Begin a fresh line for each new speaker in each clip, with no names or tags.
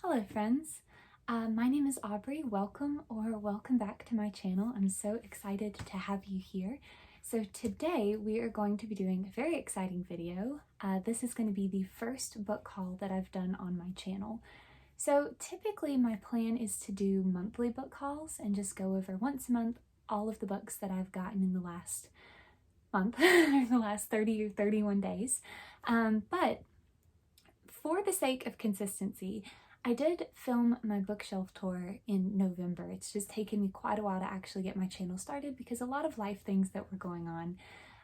Hello friends, my name is Aubrey. Welcome back to my channel. I'm so excited to have you here. So today we are going to be doing a very exciting video. This is going to be the first book haul that I've done on my channel. So typically my plan is to do monthly book hauls and just go over once a month all of the books that I've gotten in the last month or the last 30 or 31 days. But for the sake of consistency, I did film my bookshelf tour in November. It's just taken me quite a while to actually get my channel started because a lot of life things that were going on.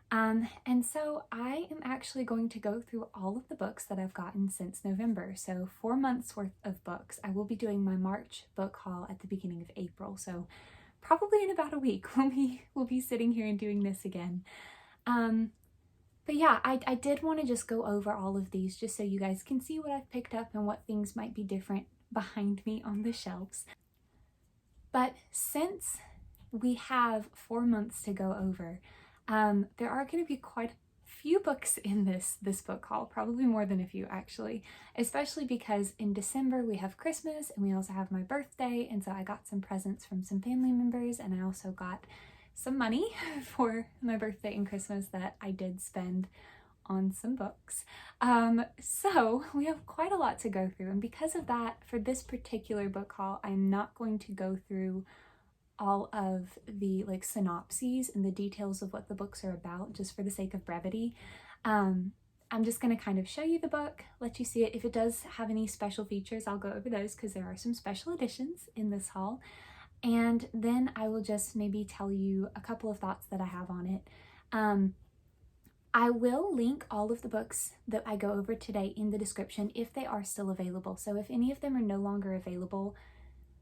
And so I am actually going to go through all of the books that I've gotten since November. So 4 months worth of books. I will be doing my March book haul at the beginning of April. So probably in about a week we'll be sitting here and doing this again. But yeah, I did want to just go over all of these just so you guys can see what I've picked up and what things might be different behind me on the shelves. But since we have 4 months to go over, there are going to be quite a few books in this book haul, probably more than a few actually, especially because in December we have Christmas and we also have my birthday, and so I got some presents from some family members, and I also got some money for my birthday and Christmas that I did spend on some books. So we have quite a lot to go through, and because of that, for this particular book haul, I'm not going to go through all of the synopses and the details of what the books are about, just for the sake of brevity. I'm just going to kind of show you the book, let you see it. If it does have any special features, I'll go over those because there are some special editions in this haul. And then I will just maybe tell you a couple of thoughts that I have on it. I will link all of the books that I go over today in the description if they are still available. So if any of them are no longer available,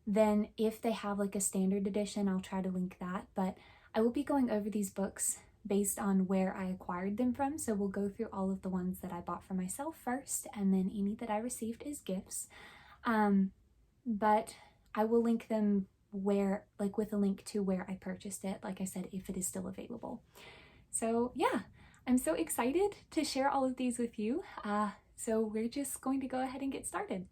then if they have a standard edition, I'll try to link that. But I will be going over these books based on where I acquired them from. So we'll go through all of the ones that I bought for myself first, and then any that I received as gifts. But I will link them where, with a link to where I purchased it, like I said, if it is still available. So yeah, I'm so excited to share all of these with you. So we're just going to go ahead and get started.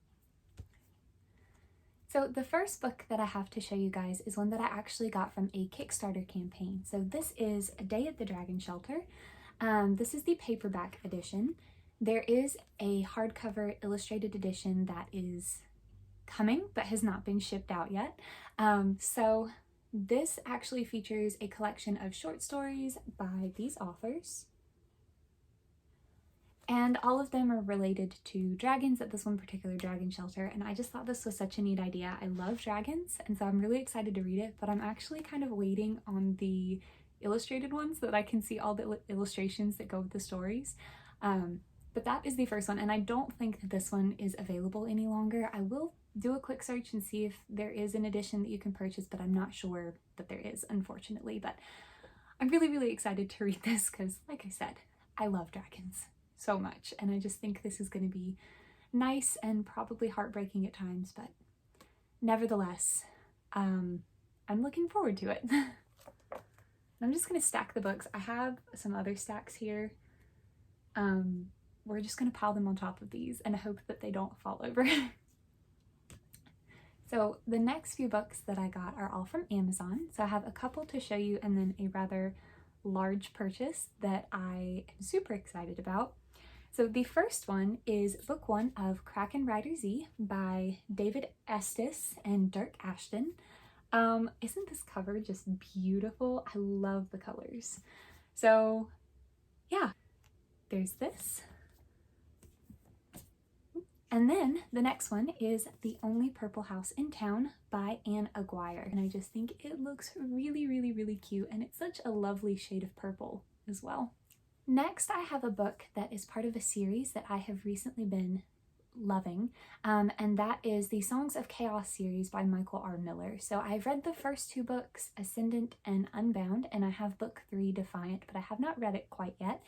So the first book that I have to show you guys is one that I actually got from a Kickstarter campaign. So this is A Day at the Dragon Shelter. This is the paperback edition. There is a hardcover illustrated edition that is coming but has not been shipped out yet. So this actually features a collection of short stories by these authors, and all of them are related to dragons at this one particular dragon shelter, and I just thought this was such a neat idea. I love dragons, and so I'm really excited to read it, but I'm actually kind of waiting on the illustrated ones so that I can see all the illustrations that go with the stories. But that is the first one, and I don't think that this one is available any longer. I will do a quick search and see if there is an edition that you can purchase, but I'm not sure that there is, unfortunately. But I'm really excited to read this because, like I said, I love dragons so much, and I just think this is going to be nice and probably heartbreaking at times, but nevertheless, I'm looking forward to it. I'm just going to stack the books. I have some other stacks here. We're just going to pile them on top of these and hope that they don't fall over. So the next few books that I got are all from Amazon. So I have a couple to show you and then a rather large purchase that I am super excited about. So the first one is book 1 of Kraken Rider Z by David Estes and Dirk Ashton. Isn't this cover just beautiful? I love the colors. So yeah, there's this. And then the next one is The Only Purple House in Town by Anne Aguirre. And I just think it looks really cute, and it's such a lovely shade of purple as well. Next, I have a book that is part of a series that I have recently been loving, and that is the Songs of Chaos series by Michael R. Miller. So I've read the first 2 books, Ascendant and Unbound, and I have book 3, Defiant, but I have not read it quite yet.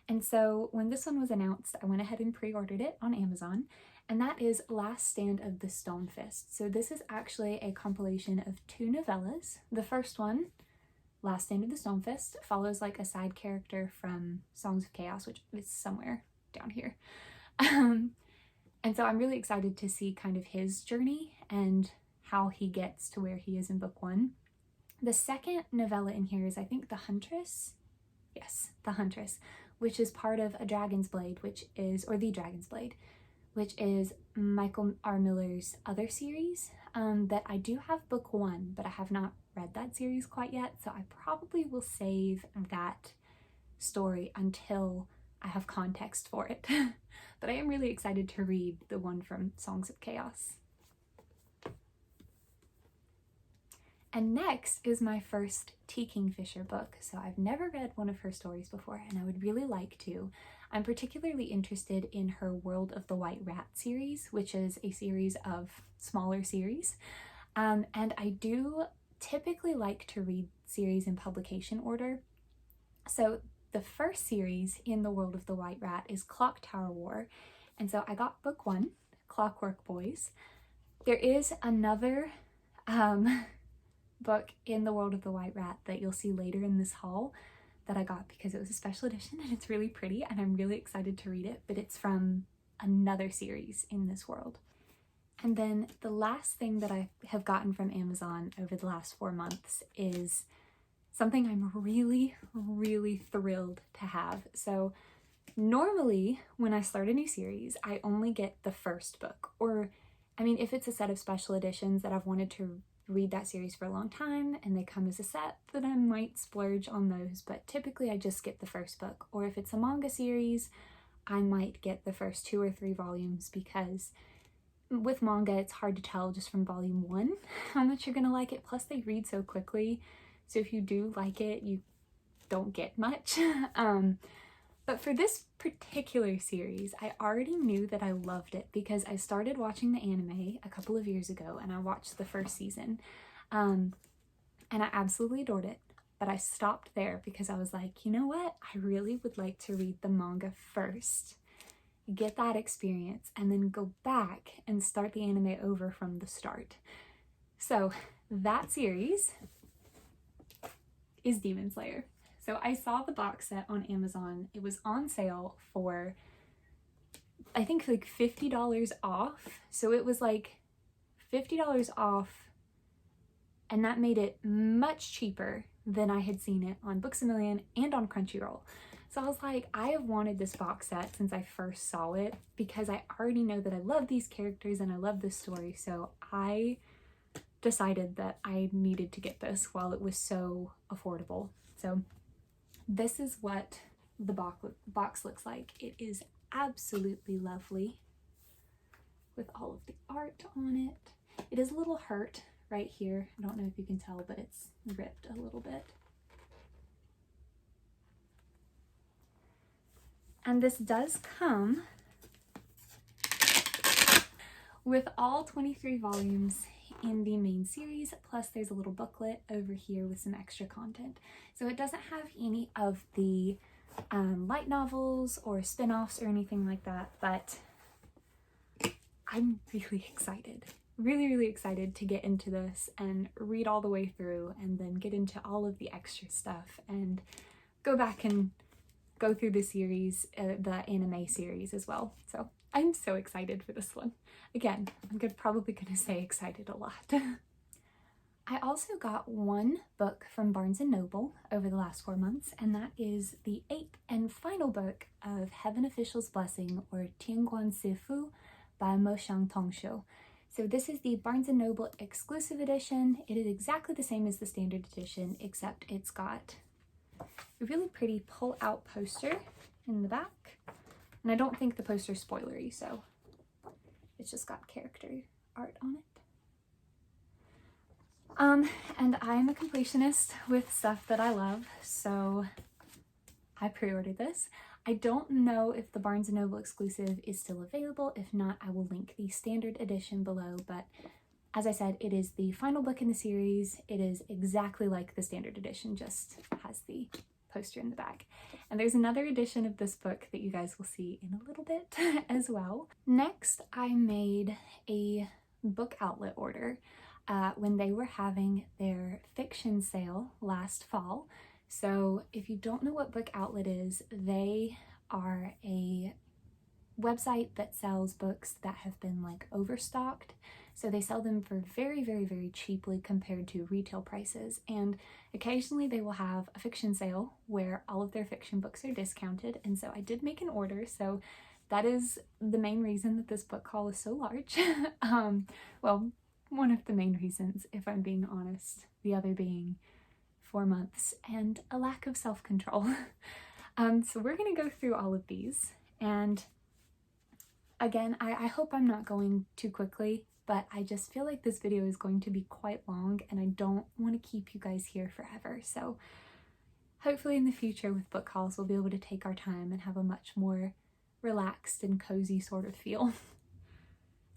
And so when this one was announced, I went ahead and pre-ordered it on Amazon, and that is Last Stand of the Stonefist. So this is actually a compilation of 2 novellas. The first one, Last Stand of the Stonefist, follows a side character from Songs of Chaos, which is somewhere down here. And so I'm really excited to see kind of his journey and how he gets to where he is in book 1. The second novella in here is, I think, The Huntress. Yes, The Huntress, which is part of A Dragon's Blade, The Dragon's Blade, which is Michael R. Miller's other series that I do have book 1, but I have not read that series quite yet, so I probably will save that story until I have context for it. But I am really excited to read the one from Songs of Chaos. And next is my first T. Kingfisher book. So I've never read one of her stories before, and I would really like to. I'm particularly interested in her World of the White Rat series, which is a series of smaller series. And I do typically like to read series in publication order. So the first series in the World of the White Rat is Clock Tower War. And so I got book 1, Clockwork Boys. There is another book in the World of the White Rat that you'll see later in this haul that I got because it was a special edition and it's really pretty and I'm really excited to read it, but it's from another series in this world. And then the last thing that I have gotten from Amazon over the last 4 months is something I'm really, really thrilled to have. So normally when I start a new series, I only get the first book, or I mean, if it's a set of special editions that I've wanted to read that series for a long time and they come as a set, then I might splurge on those, but typically I just get the first book. Or if it's a manga series, I might get the first 2 or 3 volumes, because with manga it's hard to tell just from volume 1 how much you're gonna like it, plus they read so quickly, so if you do like it you don't get much. But for this particular series, I already knew that I loved it because I started watching the anime a couple of years ago and I watched the first season and I absolutely adored it, but I stopped there because I was like, you know what, I really would like to read the manga first, get that experience, and then go back and start the anime over from the start. So that series is Demon Slayer. So I saw the box set on Amazon. It was on sale for, I think, like $50 off. So it was like $50 off, and that made it much cheaper than I had seen it on Books A Million and on Crunchyroll. So I was like, I have wanted this box set since I first saw it because I already know that I love these characters and I love this story. So I decided that I needed to get this while it was so affordable. So this is what the box looks like. It is absolutely lovely with all of the art on it. It is a little hurt right here. I don't know if you can tell, but it's ripped a little bit. And this does come with all 23 volumes in the main series, plus there's a little booklet over here with some extra content. So it doesn't have any of the light novels or spin-offs or anything like that, but I'm really excited. Really excited to get into this and read all the way through and then get into all of the extra stuff and go back and go through the series, the anime series as well. So I'm so excited for this one. Again, I'm probably gonna say excited a lot. I also got one book from Barnes & Noble over the last 4 months, and that is the 8th and final book of Heaven Official's Blessing, or Tianguan Sifu by Mo Xiang Tongshu. So this is the Barnes & Noble exclusive edition. It is exactly the same as the standard edition, except it's got a really pretty pull-out poster in the back. And I don't think the poster's spoilery, so it's just got character art on it. And I'm a completionist with stuff that I love, so I pre-ordered this. I don't know if the Barnes & Noble exclusive is still available. If not, I will link the standard edition below, but as I said, it is the final book in the series. It is exactly like the standard edition, just has the poster in the back. And there's another edition of this book that you guys will see in a little bit as well. Next, I made a book outlet order when they were having their fiction sale last fall. So if you don't know what Book Outlet is, they are a website that sells books that have been like overstocked. So they sell them for very, very, very cheaply compared to retail prices. And occasionally they will have a fiction sale where all of their fiction books are discounted. And so I did make an order. So that is the main reason that this book haul is so large. Well, one of the main reasons, if I'm being honest, the other being 4 months and a lack of self-control. So we're gonna go through all of these, and again, I hope I'm not going too quickly, but I just feel like this video is going to be quite long and I don't want to keep you guys here forever. So hopefully in the future with book hauls, we'll be able to take our time and have a much more relaxed and cozy sort of feel.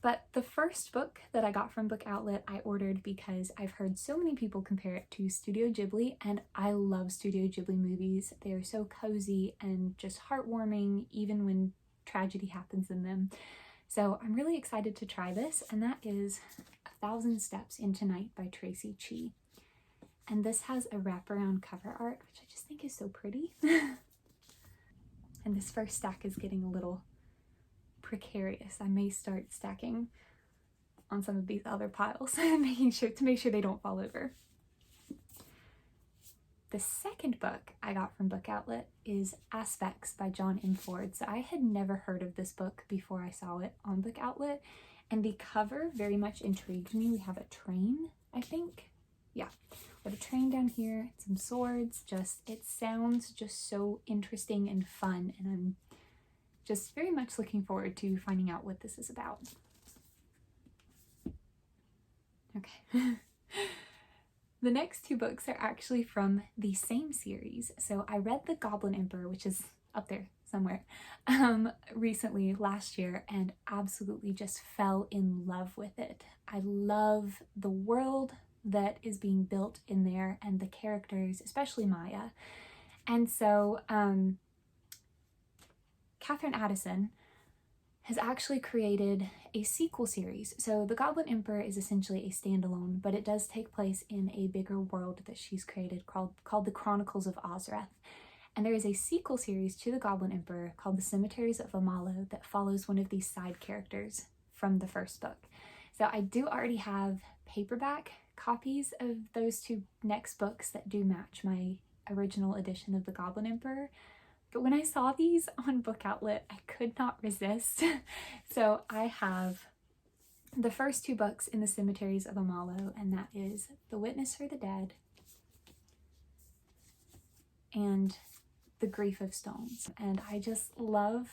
But the first book that I got from Book Outlet I ordered because I've heard so many people compare it to Studio Ghibli, and I love Studio Ghibli movies. They are so cozy and just heartwarming even when tragedy happens in them. So I'm really excited to try this, and that is 1,000 Steps into Night by Tracy Chee. And this has a wraparound cover art, which I just think is so pretty. And this first stack is getting a little precarious. I may start stacking on some of these other piles making sure they don't fall over. The second book I got from Book Outlet is Aspects by John M. Ford. So I had never heard of this book before I saw it on Book Outlet, and the cover very much intrigued me. We have a train, I think. Yeah, we have a train down here, some swords. It sounds just so interesting and fun, and I'm just very much looking forward to finding out what this is about. Okay. The next two books are actually from the same series. So I read The Goblin Emperor, which is up there somewhere, recently, last year, and absolutely just fell in love with it. I love the world that is being built in there and the characters, especially Maya. And so, Catherine Addison has actually created a sequel series. So The Goblin Emperor is essentially a standalone, but it does take place in a bigger world that she's created called The Chronicles of Ozreth. And there is a sequel series to The Goblin Emperor called The Cemeteries of Amalo that follows one of these side characters from the first book. So I do already have paperback copies of those two next books that do match my original edition of The Goblin Emperor. But when I saw these on Book Outlet, I could not resist. So I have the first two books in the Cemeteries of Amalo, and that is The Witness for the Dead and The Grief of Stones. And I just love,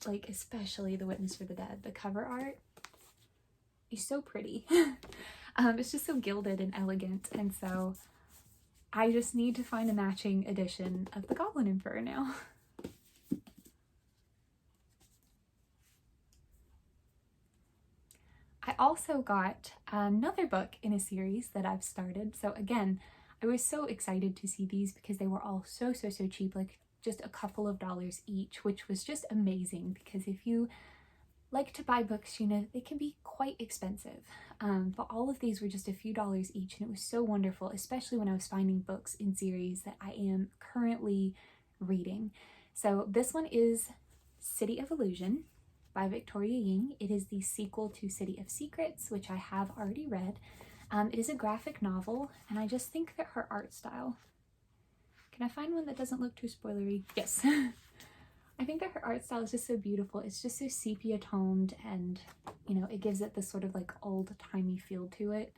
like, especially The Witness for the Dead. The cover art is so pretty. It's just so gilded and elegant, and so I just need to find a matching edition of The Goblin Emperor now. I also got another book in a series that I've started. So again, I was so excited to see these because they were all so cheap, like just a couple of dollars each, which was just amazing because if you like to buy books, you know, they can be quite expensive. But all of these were just a few dollars each, and it was so wonderful, especially when I was finding books in series that I am currently reading. So this one is City of Illusion by Victoria Ying. It is the sequel to City of Secrets, which I have already read. It is a graphic novel, and I just think that her art style... Can I find one that doesn't look too spoilery? Yes. I think that her art style is just so beautiful. It's just so sepia toned, and you know, it gives it this sort of like old-timey feel to it.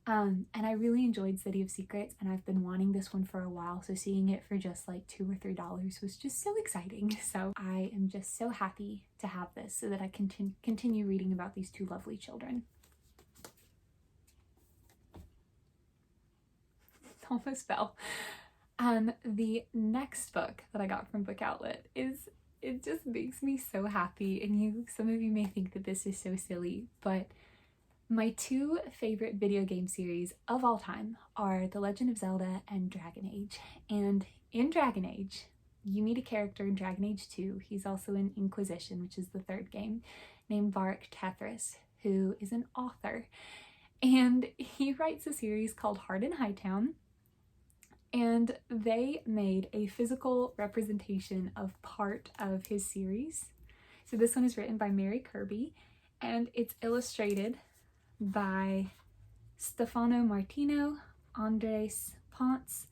And I really enjoyed City of Secrets, and I've been wanting this one for a while, so seeing it for just like $2 or $3 was just so exciting. So I am just so happy to have this so that I can continue reading about these two lovely children. Almost fell. The next book that I got from Book Outlet it just makes me so happy, and some of you may think that this is so silly, but my two favorite video game series of all time are The Legend of Zelda and Dragon Age. And in Dragon Age, you meet a character in Dragon Age 2, he's also in Inquisition, which is the third game, named Varric Tethris, who is an author. And he writes a series called Hoard in Hightown, and they made a physical representation of part of his series. So this one is written by Mary Kirby, and it's illustrated by Stefano Martino, Andres Ponce,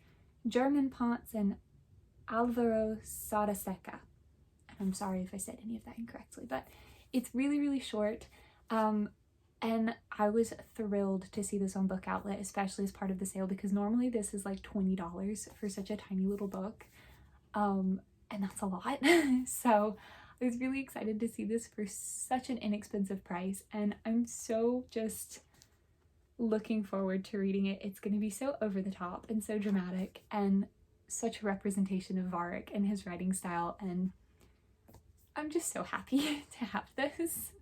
German Ponce, and Alvaro Sadaseca. And I'm sorry if I said any of that incorrectly, but it's really, really short. And I was thrilled to see this on Book Outlet, especially as part of the sale, because normally this is like $20 for such a tiny little book. And that's a lot. So I was really excited to see this for such an inexpensive price, and I'm so just looking forward to reading it. It's going to be so over the top and so dramatic and such a representation of Varric and his writing style, and I'm just so happy to have this.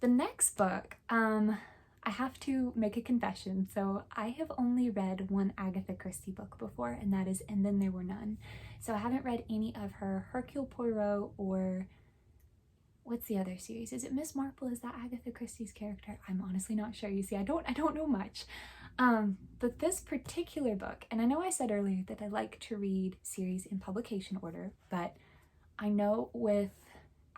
The next book, I have to make a confession. So I have only read one Agatha Christie book before, and that is And Then There Were None. So I haven't read any of her Hercule Poirot, or what's the other series? Is it Miss Marple? Is that Agatha Christie's character? I'm honestly not sure. You see, I don't know much. But this particular book, and I know I said earlier that I like to read series in publication order, but I know with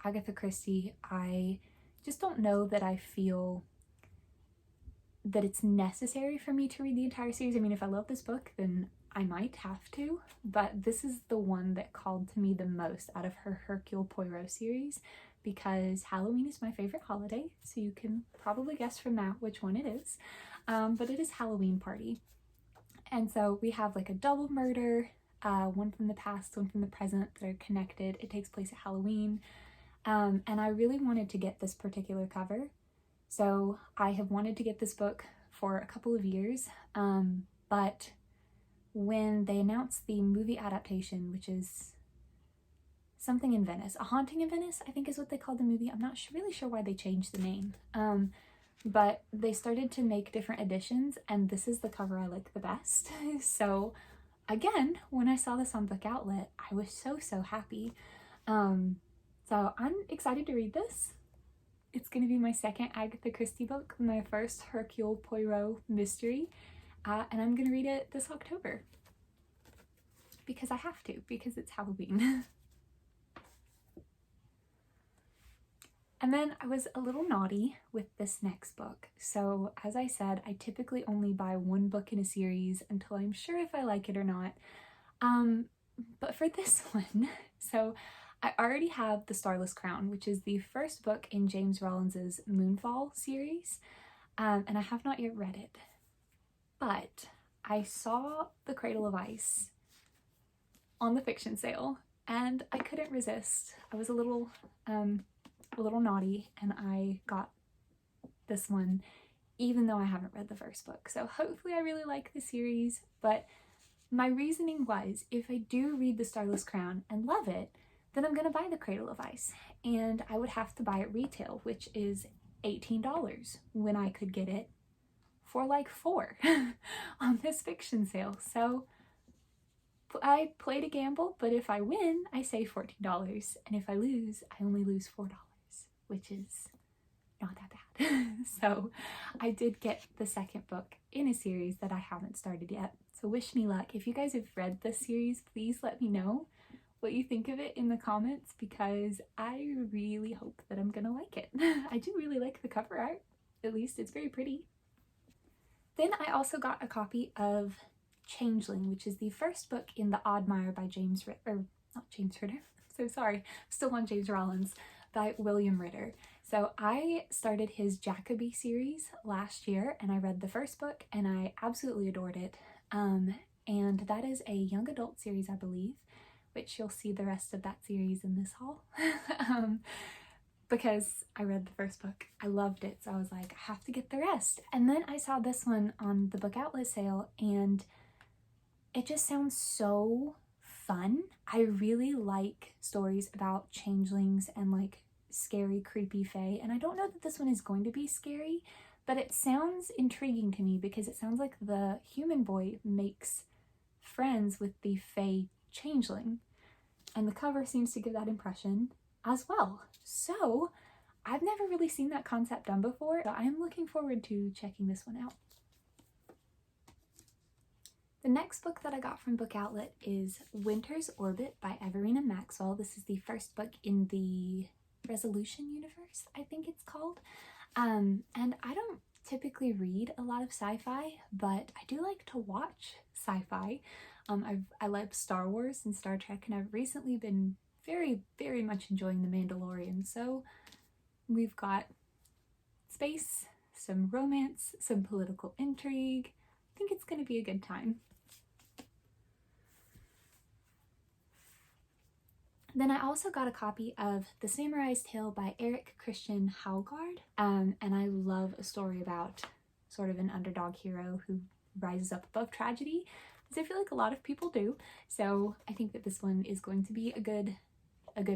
Agatha Christie, I just don't know that I feel that it's necessary for me to read the entire series. I mean, if I love this book, then I might have to, but this is the one that called to me the most out of her Hercule Poirot series, because Halloween is my favorite holiday, so you can probably guess from that which one it is. But it is Halloween Party. And so we have like a double murder, one from the past, one from the present, that are connected. It takes place at Halloween. And I really wanted to get this particular cover. So I have wanted to get this book for a couple of years, but when they announced the movie adaptation, which is something in Venice, A Haunting in Venice, I think is what they called the movie. I'm not really sure why they changed the name, but they started to make different editions, and this is the cover I like the best. So again, when I saw this on Book Outlet, I was so happy. So I'm excited to read this. It's going to be my second Agatha Christie book, my first Hercule Poirot mystery, and I'm going to read it this October. Because I have to, because it's Halloween. And then I was a little naughty with this next book. So as I said, I typically only buy one book in a series until I'm sure if I like it or not. But for this one, so I already have The Starless Crown, which is the first book in James Rollins's Moonfall series, and I have not yet read it. But I saw The Cradle of Ice on the fiction sale, and I couldn't resist. I was a little naughty, and I got this one, even though I haven't read the first book. So hopefully I really like the series, but my reasoning was, if I do read The Starless Crown and love it, then I'm gonna buy The Cradle of Ice, and I would have to buy it retail, which is $18, when I could get it for like $4 on this fiction sale. So I played a gamble, but if I win, I save $14, and if I lose, I only lose $4, which is not that bad. So I did get the second book in a series that I haven't started yet. So wish me luck. If you guys have read this series, please let me know what you think of it in the comments, because I really hope that I'm gonna like it. I do really like the cover art. At least it's very pretty. Then I also got a copy of Changeling, which is the first book in the Oddmire by not James Ritter, I'm so sorry, I'm still on James Rollins, by William Ritter. So I started his Jacoby series last year, and I read the first book and I absolutely adored it. And that is a young adult series, I believe, which you'll see the rest of that series in this haul. Because I read the first book, I loved it, so I was like, I have to get the rest. And then I saw this one on the Book Outlet sale, and it just sounds so fun. I really like stories about changelings and like scary, creepy fae, and I don't know that this one is going to be scary, but it sounds intriguing to me because it sounds like the human boy makes friends with the fae changeling, and the cover seems to give that impression as well. So I've never really seen that concept done before, so I am looking forward to checking this one out. The next book that I got from Book Outlet is Winter's Orbit by Everina Maxwell. This is the first book in the Resolution universe, I think it's called. And I don't typically read a lot of sci-fi, but I do like to watch sci-fi. I love Star Wars and Star Trek, and I've recently been very, very much enjoying The Mandalorian. So we've got space, some romance, some political intrigue. I think it's going to be a good time. Then I also got a copy of The Samurai's Tale by Eric Christian Haugaard, and I love a story about sort of an underdog hero who rises up above tragedy, as I feel like a lot of people do. So I think that this one is going to be a good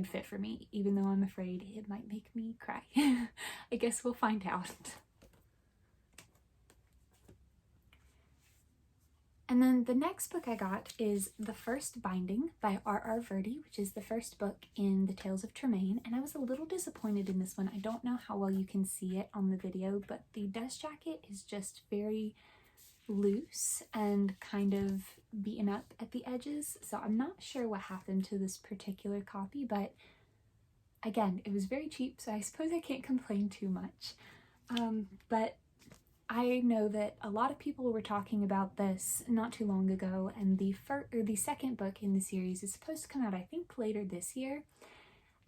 fit for me, even though I'm afraid it might make me cry. I guess we'll find out. And then the next book I got is The First Binding by R.R. Verde, which is the first book in the Tales of Tremaine, and I was a little disappointed in this one. I don't know how well you can see it on the video, but the dust jacket is just very loose and kind of beaten up at the edges, so I'm not sure what happened to this particular copy, but again, it was very cheap, so I suppose I can't complain too much. But I know that a lot of people were talking about this not too long ago, and the second book in the series is supposed to come out, I think, later this year.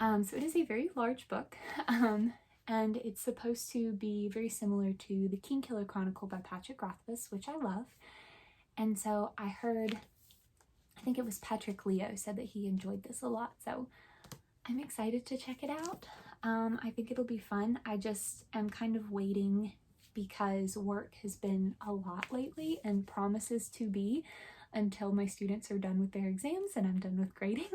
So it is a very large book, and it's supposed to be very similar to The Kingkiller Chronicle by Patrick Rothfuss, which I love. And so I heard, I think it was Patrick Leo said that he enjoyed this a lot, so I'm excited to check it out. I think it'll be fun. I just am kind of waiting because work has been a lot lately and promises to be until my students are done with their exams and I'm done with grading.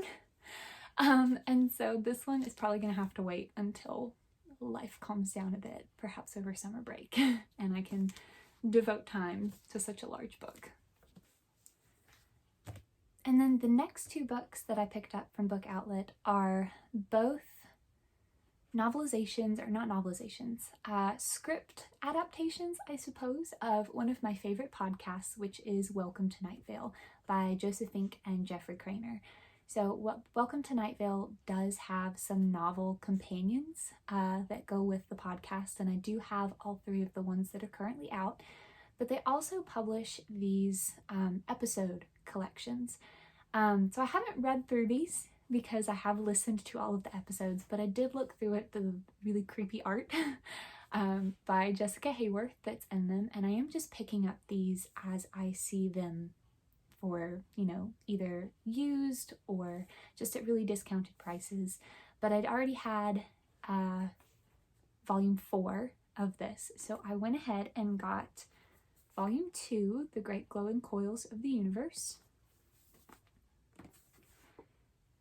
And so this one is probably going to have to wait until life calms down a bit, perhaps over summer break, and I can devote time to such a large book. And then the next two books that I picked up from Book Outlet are both novelizations, or not novelizations, script adaptations, I suppose, of one of my favorite podcasts, which is Welcome to Night Vale by Joseph Fink and Jeffrey Craner. So Welcome to Night Vale does have some novel companions that go with the podcast, and I do have all three of the ones that are currently out, but they also publish these episode collections. So I haven't read through these because I have listened to all of the episodes, but I did look through it, the really creepy art by Jessica Hayworth that's in them, and I am just picking up these as I see them for, you know, either used or just at really discounted prices. But I'd already had volume 4 of this, so I went ahead and got volume 2, The Great Glowing Coils of the Universe,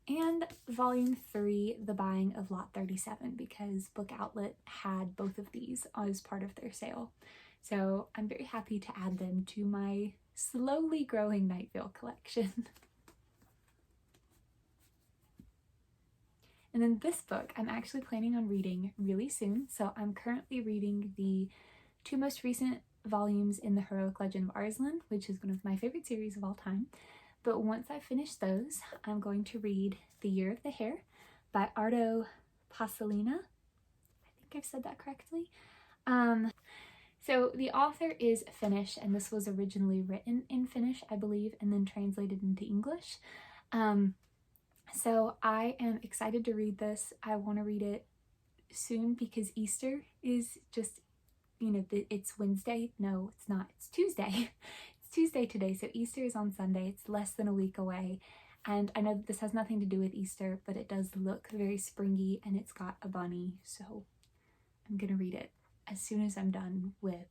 and volume 3, The Buying of Lot 37, because Book Outlet had both of these as part of their sale. So I'm very happy to add them to my slowly growing Night Vale collection. And then this book I'm actually planning on reading really soon. So I'm currently reading the 2 most recent volumes in the Heroic Legend of Arslan, which is one of my favorite series of all time. But once I finish those, I'm going to read The Year of the Hare by Ardo Pasolina. I think I've said that correctly. So the author is Finnish, and this was originally written in Finnish, I believe, and then translated into English. So I am excited to read this. I want to read it soon because Easter is just, you know, it's Wednesday. No, it's not. It's Tuesday. Tuesday today, so Easter is on Sunday. It's less than a week away, and I know that this has nothing to do with Easter, but it does look very springy, and it's got a bunny, so I'm gonna read it as soon as I'm done with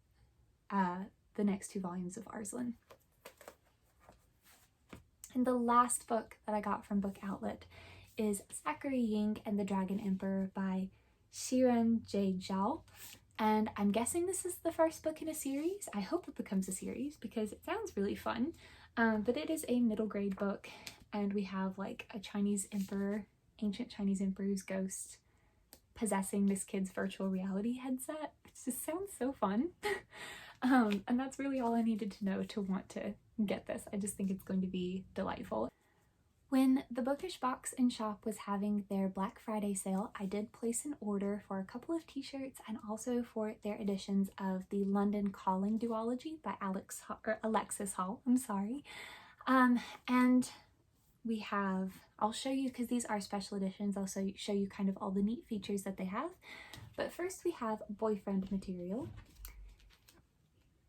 the next 2 volumes of Arslan. And the last book that I got from Book Outlet is Zachary Ying and the Dragon Emperor by Shiren J. Zhao. And I'm guessing this is the first book in a series. I hope it becomes a series because it sounds really fun. But it is a middle grade book, and we have like a Chinese emperor, ancient Chinese emperor's ghost possessing this kid's virtual reality headset. It just sounds so fun. And that's really all I needed to know to want to get this. I just think it's going to be delightful. When the Bookish Box and Shop was having their Black Friday sale, I did place an order for a couple of t-shirts and also for their editions of the London Calling duology by Alexis Hall. I'm sorry. And we have, I'll show you, because these are special editions, I'll show you kind of all the neat features that they have. But first we have boyfriend material.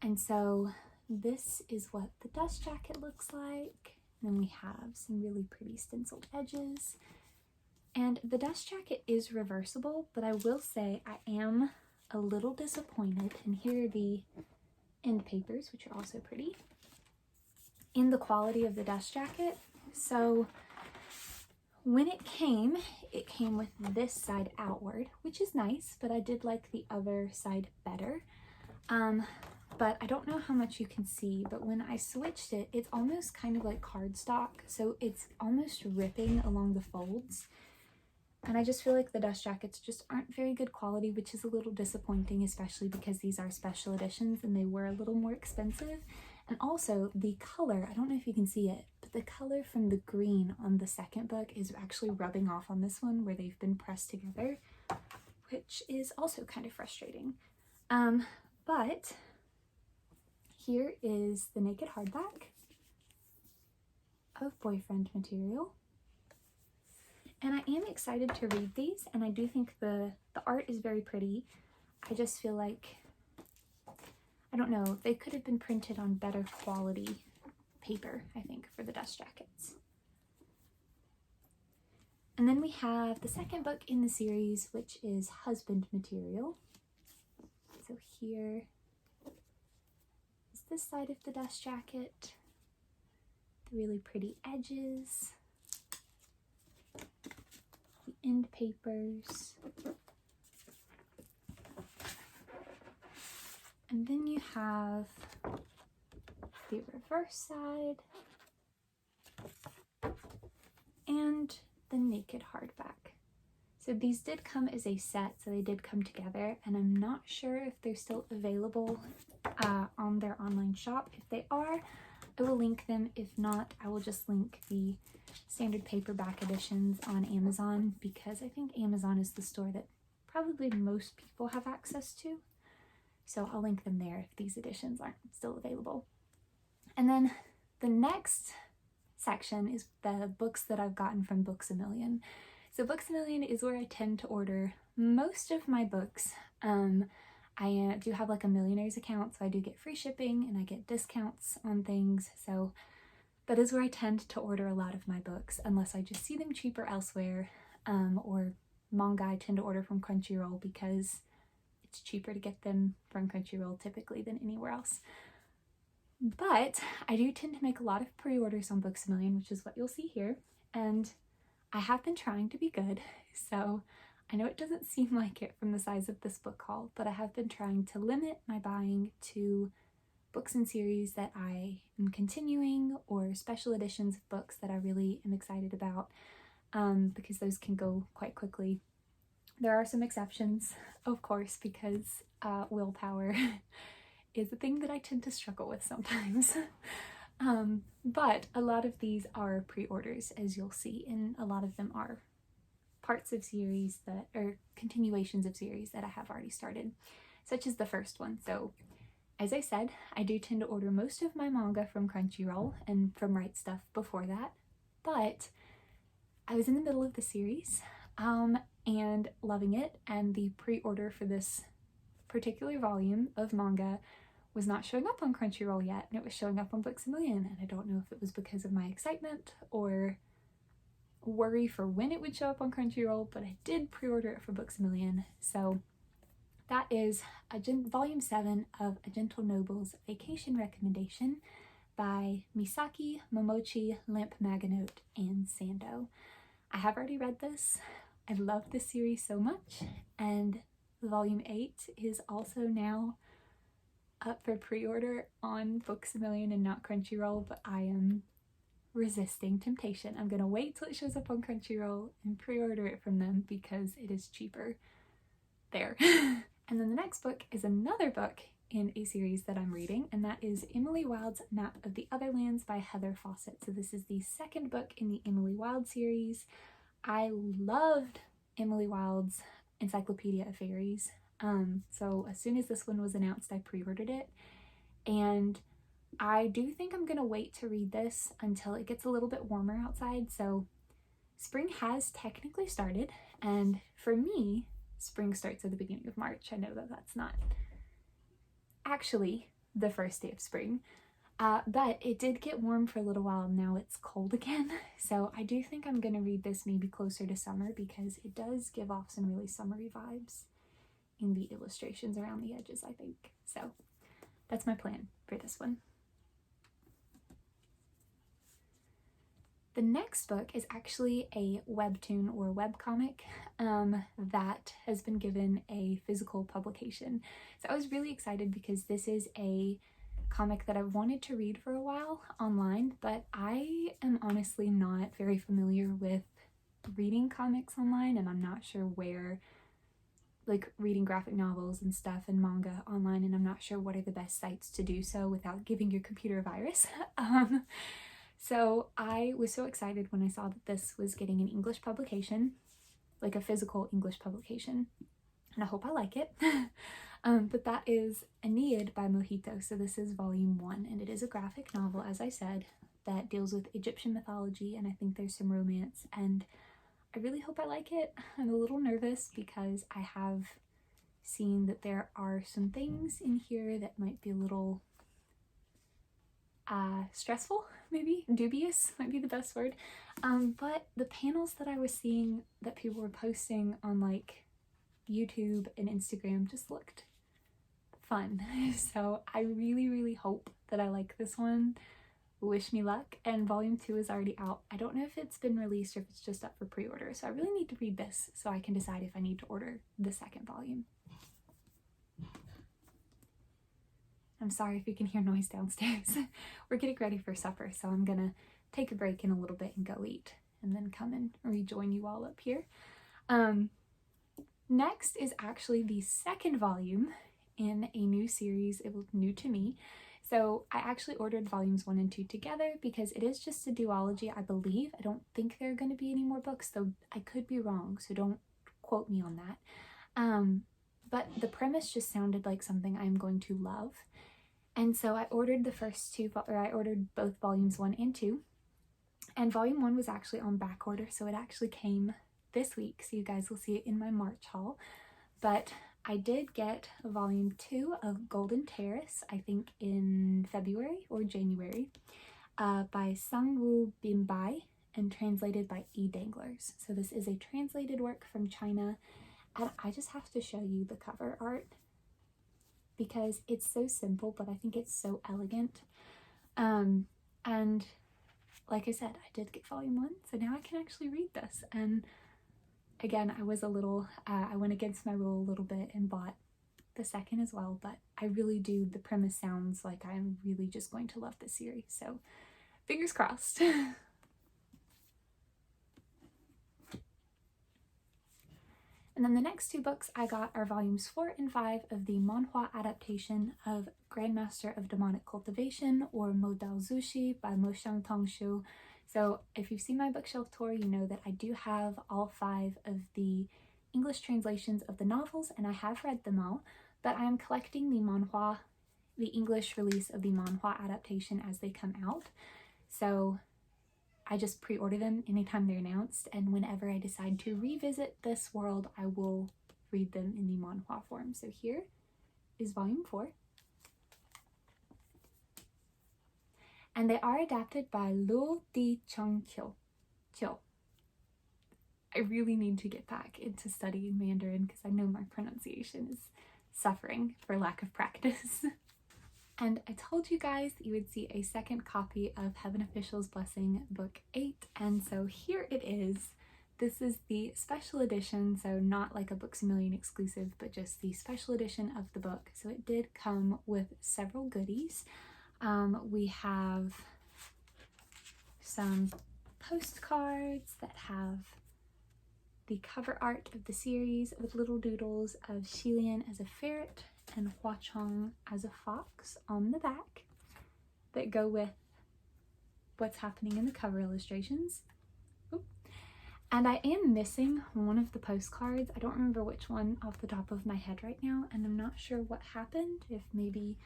And so this is what the dust jacket looks like. Then we have some really pretty stenciled edges. And the dust jacket is reversible, but I will say I am a little disappointed. And here are the end papers, which are also pretty, in the quality of the dust jacket. So when it came with this side outward, which is nice, but I did like the other side better. But I don't know how much you can see, but when I switched it, it's almost kind of like cardstock, so it's almost ripping along the folds. And I just feel like the dust jackets just aren't very good quality, which is a little disappointing, especially because these are special editions and they were a little more expensive. And also the color, I don't know if you can see it, but the color from the green on the second book is actually rubbing off on this one where they've been pressed together, which is also kind of frustrating. But here is the naked hardback of boyfriend material. And I am excited to read these, and I do think the art is very pretty. I just feel like, I don't know, they could have been printed on better quality paper, I think, for the dust jackets. And then we have the second book in the series, which is husband material. So here is this side of the dust jacket, the really pretty edges, the end papers, and then you have the reverse side and the naked hardback. So these did come as a set, so they did come together, and I'm not sure if they're still available on their online shop. If they are, I will link them. If not, I will just link the standard paperback editions on Amazon, because I think Amazon is the store that probably most people have access to. So I'll link them there if these editions aren't still available. And then the next section is the books that I've gotten from Books A Million. So Books A Million is where I tend to order most of my books. I do have like a Millionaire's account, so I do get free shipping and I get discounts on things. So that is where I tend to order a lot of my books, unless I just see them cheaper elsewhere. Or manga I tend to order from Crunchyroll because it's cheaper to get them from Crunchyroll typically than anywhere else. But I do tend to make a lot of pre-orders on Books A Million, which is what you'll see here. And I have been trying to be good, so I know it doesn't seem like it from the size of this book haul, but I have been trying to limit my buying to books and series that I am continuing, or special editions of books that I really am excited about, because those can go quite quickly. There are some exceptions, of course, because willpower is a thing that I tend to struggle with sometimes. But a lot of these are pre-orders, as you'll see, and a lot of them are parts of series that are continuations of series that I have already started, such as the first one. So as I said, I do tend to order most of my manga from Crunchyroll and from Right Stuff before that, but I was in the middle of the series and loving it, and the pre-order for this particular volume of manga was not showing up on Crunchyroll yet, and it was showing up on Books A Million, and I don't know if it was because of my excitement or worry for when it would show up on Crunchyroll, but I did pre-order it for Books A Million. So that is volume 7 of A Gentle Noble's Vacation Recommendation by Misaki, Momochi, Lamp Maganote, and Sando. I have already read this. I love this series so much, and volume 8 is also now up for pre-order on Books A Million and not Crunchyroll, but I am resisting temptation. I'm gonna wait till it shows up on Crunchyroll and pre-order it from them because it is cheaper there. And then the next book is another book in a series that I'm reading, and that is Emily Wilde's Map of the Other Lands by Heather Fawcett. So this is the second book in the Emily Wilde series. I loved Emily Wilde's Encyclopedia of Fairies. So as soon as this one was announced, I pre-ordered it, and I do think I'm gonna wait to read this until it gets a little bit warmer outside. So spring has technically started, and for me, spring starts at the beginning of March. I know that that's not actually the first day of spring, but it did get warm for a little while. Now it's cold again, so I do think I'm gonna read this maybe closer to summer because it does give off some really summery vibes in the illustrations around the edges, I think. So that's my plan for this one. The next book is actually a webtoon or webcomic that has been given a physical publication. So I was really excited because this is a comic that I've wanted to read for a while online, but I am honestly not very familiar with reading comics online, and I'm not sure where, like reading graphic novels and stuff and manga online, and I'm not sure what are the best sites to do so without giving your computer a virus. So I was so excited when I saw that this was getting an English publication, like a physical English publication, and I hope I like it. But that is Aeneid by Mojito. So this is volume 1, and it is a graphic novel, as I said, that deals with Egyptian mythology, and I think there's some romance, and I really hope I like it. I'm a little nervous because I have seen that there are some things in here that might be a little stressful, maybe dubious might be the best word, but the panels that I was seeing that people were posting on like YouTube and Instagram just looked fun. So I really hope that I like this one. Wish me luck. And volume 2 is already out. I don't know if it's been released or if it's just up for pre-order, so I really need to read this so I can decide if I need to order the second volume. I'm sorry if you can hear noise downstairs. We're getting ready for supper, so I'm gonna take a break in a little bit and go eat, and then come and rejoin you all up here. Next is actually the second volume in a new series. It was new to me. So I actually ordered volumes 1 and 2 together because it is just a duology, I believe. I don't think there are going to be any more books, though I could be wrong, so don't quote me on that. But the premise just sounded like something I'm going to love. And so I ordered the first two, or I ordered both volumes 1 and 2. And volume 1 was actually on back order, so it actually came this week, so you guys will see it in my March haul. But I did get volume 2 of Golden Terrace, I think in February or January, by Sangwoo Bimbai and translated by E. Danglers. So this is a translated work from China, and I just have to show you the cover art because it's so simple, but I think it's so elegant. And like I said, I did get volume 1, so now I can actually read this. And again, I was a little, I went against my rule a little bit and bought the second as well, but I really do, the premise sounds like I'm really just going to love this series, so fingers crossed. And then the next 2 books I got are volumes 4 and 5 of the manhwa adaptation of Grandmaster of Demonic Cultivation, or Modal Zushi by Moshang Tongshu. So if you've seen my bookshelf tour, you know that I do have all 5 of the English translations of the novels, and I have read them all, but I am collecting the manhwa, the English release of the manhwa adaptation as they come out. So I just pre-order them anytime they're announced, and whenever I decide to revisit this world, I will read them in the manhwa form. So here is volume 4. And they are adapted by Luo Di Chung Kyo. I really need to get back into studying Mandarin because I know my pronunciation is suffering for lack of practice. And I told you guys that you would see a second copy of Heaven Official's Blessing, Book 8, and so here it is. This is the special edition, so not like a Books A Million exclusive, but just the special edition of the book. So it did come with several goodies. We have some postcards that have the cover art of the series with little doodles of Shilian as a ferret and Hua Chong as a fox on the back that go with what's happening in the cover illustrations. Oop. And I am missing one of the postcards. I don't remember which one off the top of my head right now, and I'm not sure what happened, if maybe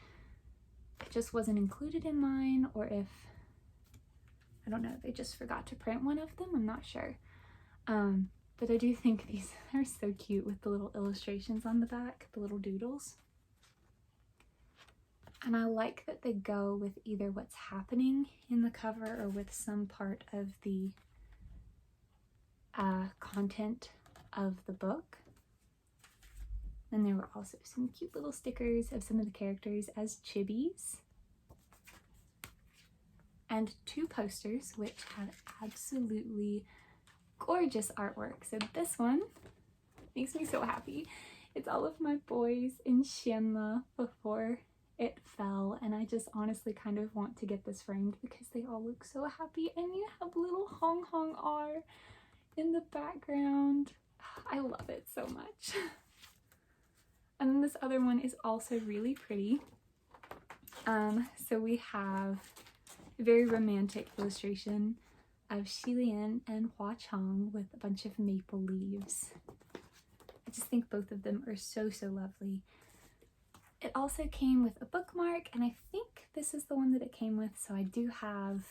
it just wasn't included in mine, or if, I don't know, they just forgot to print one of them. I'm not sure. But I do think these are so cute with the little illustrations on the back, the little doodles. And I like that they go with either what's happening in the cover or with some part of the content of the book. And there were also some cute little stickers of some of the characters as chibis. And 2 posters which had absolutely gorgeous artwork. So this one makes me so happy. It's all of my boys in Shenla before it fell, and I just honestly kind of want to get this framed because they all look so happy, and you have little Hong Hong R in the background. I love it so much. And then this other one is also really pretty. So we have a very romantic illustration of Shilian and Hua Chong with a bunch of maple leaves. I just think both of them are so, so lovely. It also came with a bookmark, and I think this is the one that it came with, so I do have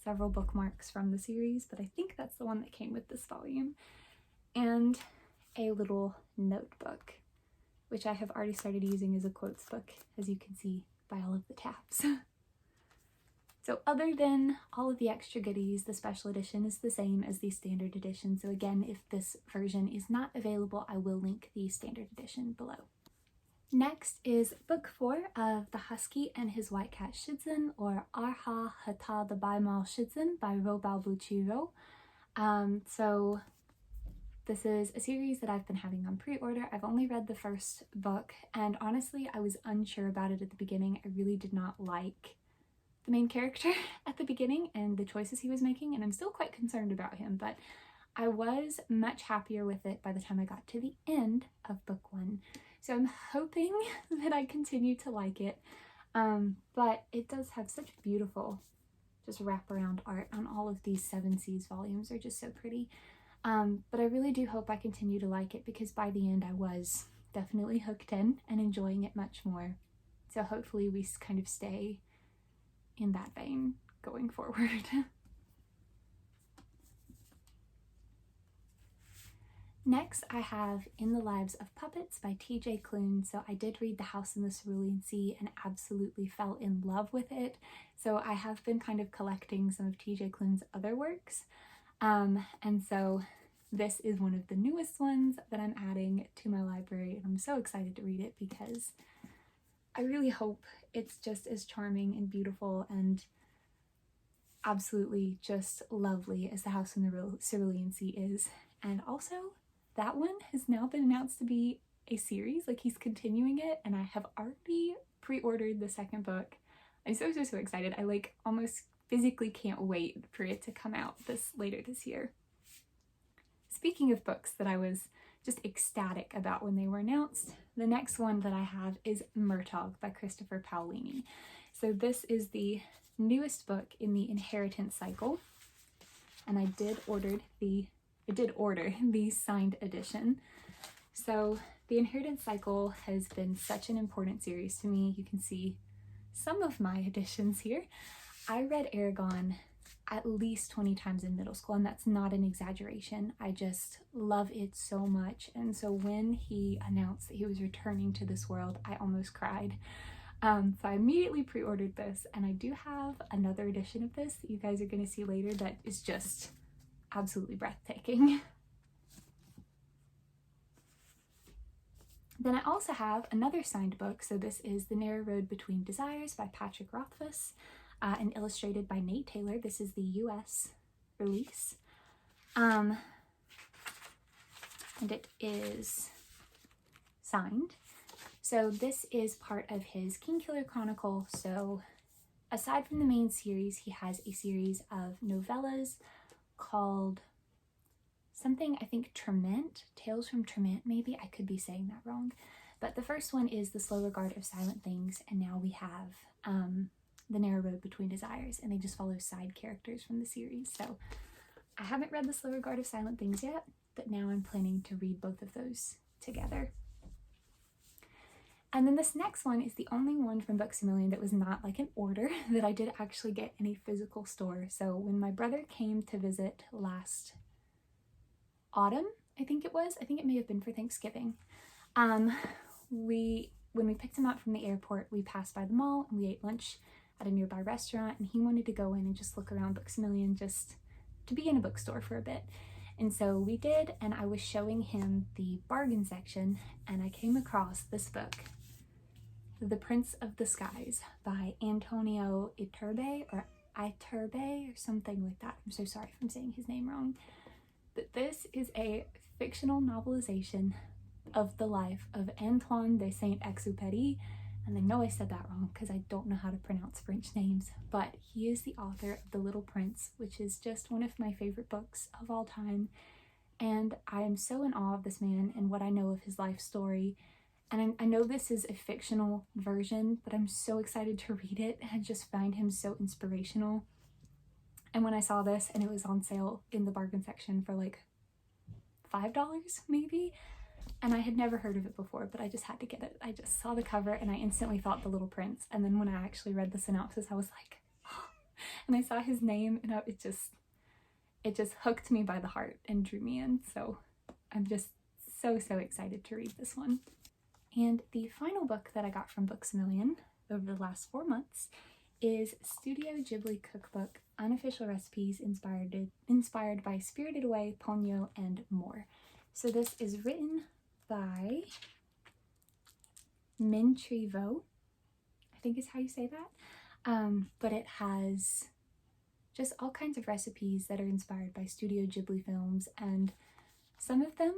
several bookmarks from the series, but I think that's the one that came with this volume. And a little notebook, which I have already started using as a quotes book, as you can see by all of the tabs. So other than all of the extra goodies, the special edition is the same as the standard edition. So again, if this version is not available, I will link the standard edition below. Next is book 4 of The Husky and His White Cat Shizen, or Arha Hata the Baimal Shizen by Robao Buchiro. So this is a series that I've been having on pre-order. I've only read the first book, and honestly, I was unsure about it at the beginning. I really did not like the main character at the beginning and the choices he was making, and I'm still quite concerned about him, but I was much happier with it by the time I got to the end of book 1. So I'm hoping that I continue to like it, but it does have such beautiful just wraparound art on all of these 7 Seas volumes. Are just so pretty. But I really do hope I continue to like it, because by the end I was definitely hooked in and enjoying it much more. So hopefully we kind of stay in that vein going forward. Next, I have In the Lives of Puppets by T.J. Klune. So I did read The House in the Cerulean Sea and absolutely fell in love with it. So I have been kind of collecting some of T.J. Klune's other works. And so this is one of the newest ones that I'm adding to my library, and I'm so excited to read it because I really hope it's just as charming and beautiful and absolutely just lovely as The House in the Cerulean Sea is. And also, that one has now been announced to be a series, like he's continuing it, and I have already pre-ordered the second book. I'm so excited. I like almost physically can't wait for it to come out later this year. Speaking of books that I was just ecstatic about when they were announced, the next one that I have is Murtagh by Christopher Paolini. So this is the newest book in the Inheritance cycle, and I did order the signed edition. So the Inheritance cycle has been such an important series to me. You can see some of my editions here. I read Aragon at least 20 times in middle school, and that's not an exaggeration. I just love it so much. And so when he announced that he was returning to this world, I almost cried. So I immediately pre-ordered this, and I do have another edition of this that you guys are going to see later that is just absolutely breathtaking. Then I also have another signed book. So this is The Narrow Road Between Desires by Patrick Rothfuss, and illustrated by Nate Taylor. This is the US release. And it is signed. So this is part of his Kingkiller Chronicle. So aside from the main series, he has a series of novellas called something, I think Trement, Tales from Trement maybe, I could be saying that wrong. But the first one is The Slow Regard of Silent Things, and now we have The Narrow Road Between Desires, and they just follow side characters from the series. So I haven't read The Slow Regard of Silent Things yet, but now I'm planning to read both of those together. And then this next one is the only one from Books A Million that was not like an order, that I did actually get in a physical store. So when my brother came to visit last autumn, I think it may have been for Thanksgiving, when we picked him up from the airport, we passed by the mall and we ate lunch at a nearby restaurant, and he wanted to go in and just look around Books A Million, just to be in a bookstore for a bit. And so we did, and I was showing him the bargain section, and I came across this book, The Prince of the Skies by Antonio Iturbe, or something like that. I'm so sorry if I'm saying his name wrong. But this is a fictional novelization of the life of Antoine de Saint-Exupéry, and I know I said that wrong because I don't know how to pronounce French names, but he is the author of The Little Prince, which is just one of my favorite books of all time, and I am so in awe of this man and what I know of his life story. And I know this is a fictional version, but I'm so excited to read it and just find him so inspirational. And when I saw this and it was on sale in the bargain section for like $5 maybe, and I had never heard of it before, but I just had to get it. I just saw the cover and I instantly thought The Little Prince. And then when I actually read the synopsis, I was like, oh. And I saw his name, and it just hooked me by the heart and drew me in. So I'm just so excited to read this one. And the final book that I got from Books A Million over the last 4 months is Studio Ghibli Cookbook, Unofficial Recipes inspired by Spirited Away, Ponyo, and more. So this is written by Min Trevo, I think is how you say that. But it has just all kinds of recipes that are inspired by Studio Ghibli films, and some of them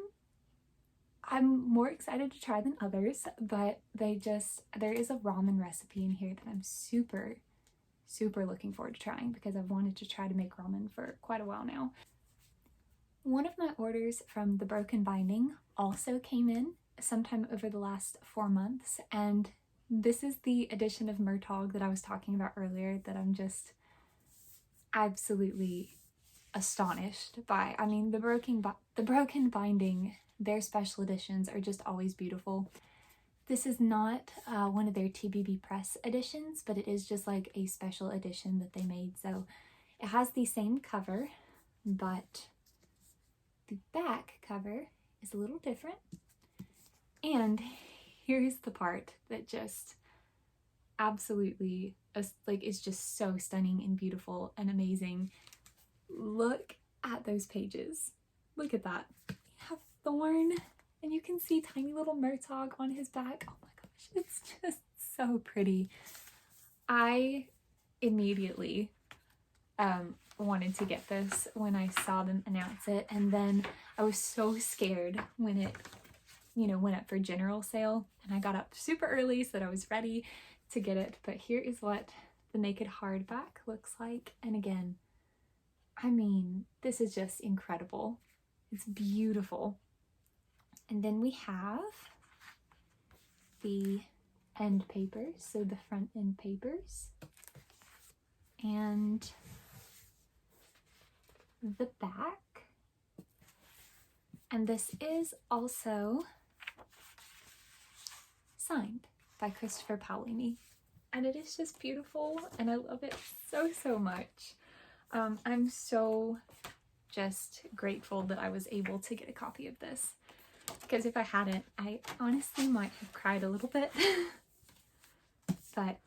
I'm more excited to try than others, but there is a ramen recipe in here that I'm super looking forward to trying because I've wanted to try to make ramen for quite a while now. One of my orders from The Broken Binding also came in sometime over the last 4 months, and this is the edition of Murtagh that I was talking about earlier that I'm just absolutely astonished by. I mean, The Broken Binding, their special editions are just always beautiful. This is not one of their TBB Press editions, but it is just like a special edition that they made. So it has the same cover, but the back cover is a little different. And here's the part that just absolutely is just so stunning and beautiful and amazing. Look at those pages. Look at that. You have Thorn, and you can see tiny little Murtagh on his back. Oh my gosh, it's just so pretty. I immediately wanted to get this when I saw them announce it, and then I was so scared when it, went up for general sale, and I got up super early so that I was ready to get it. But here is what the naked hardback looks like, and again, I mean, this is just incredible. It's beautiful. And then we have the end papers, so the front end papers, and the back. And this is also signed by Christopher Paolini, and it is just beautiful, and I love it so much. I'm so just grateful that I was able to get a copy of this, because if I hadn't, I honestly might have cried a little bit. But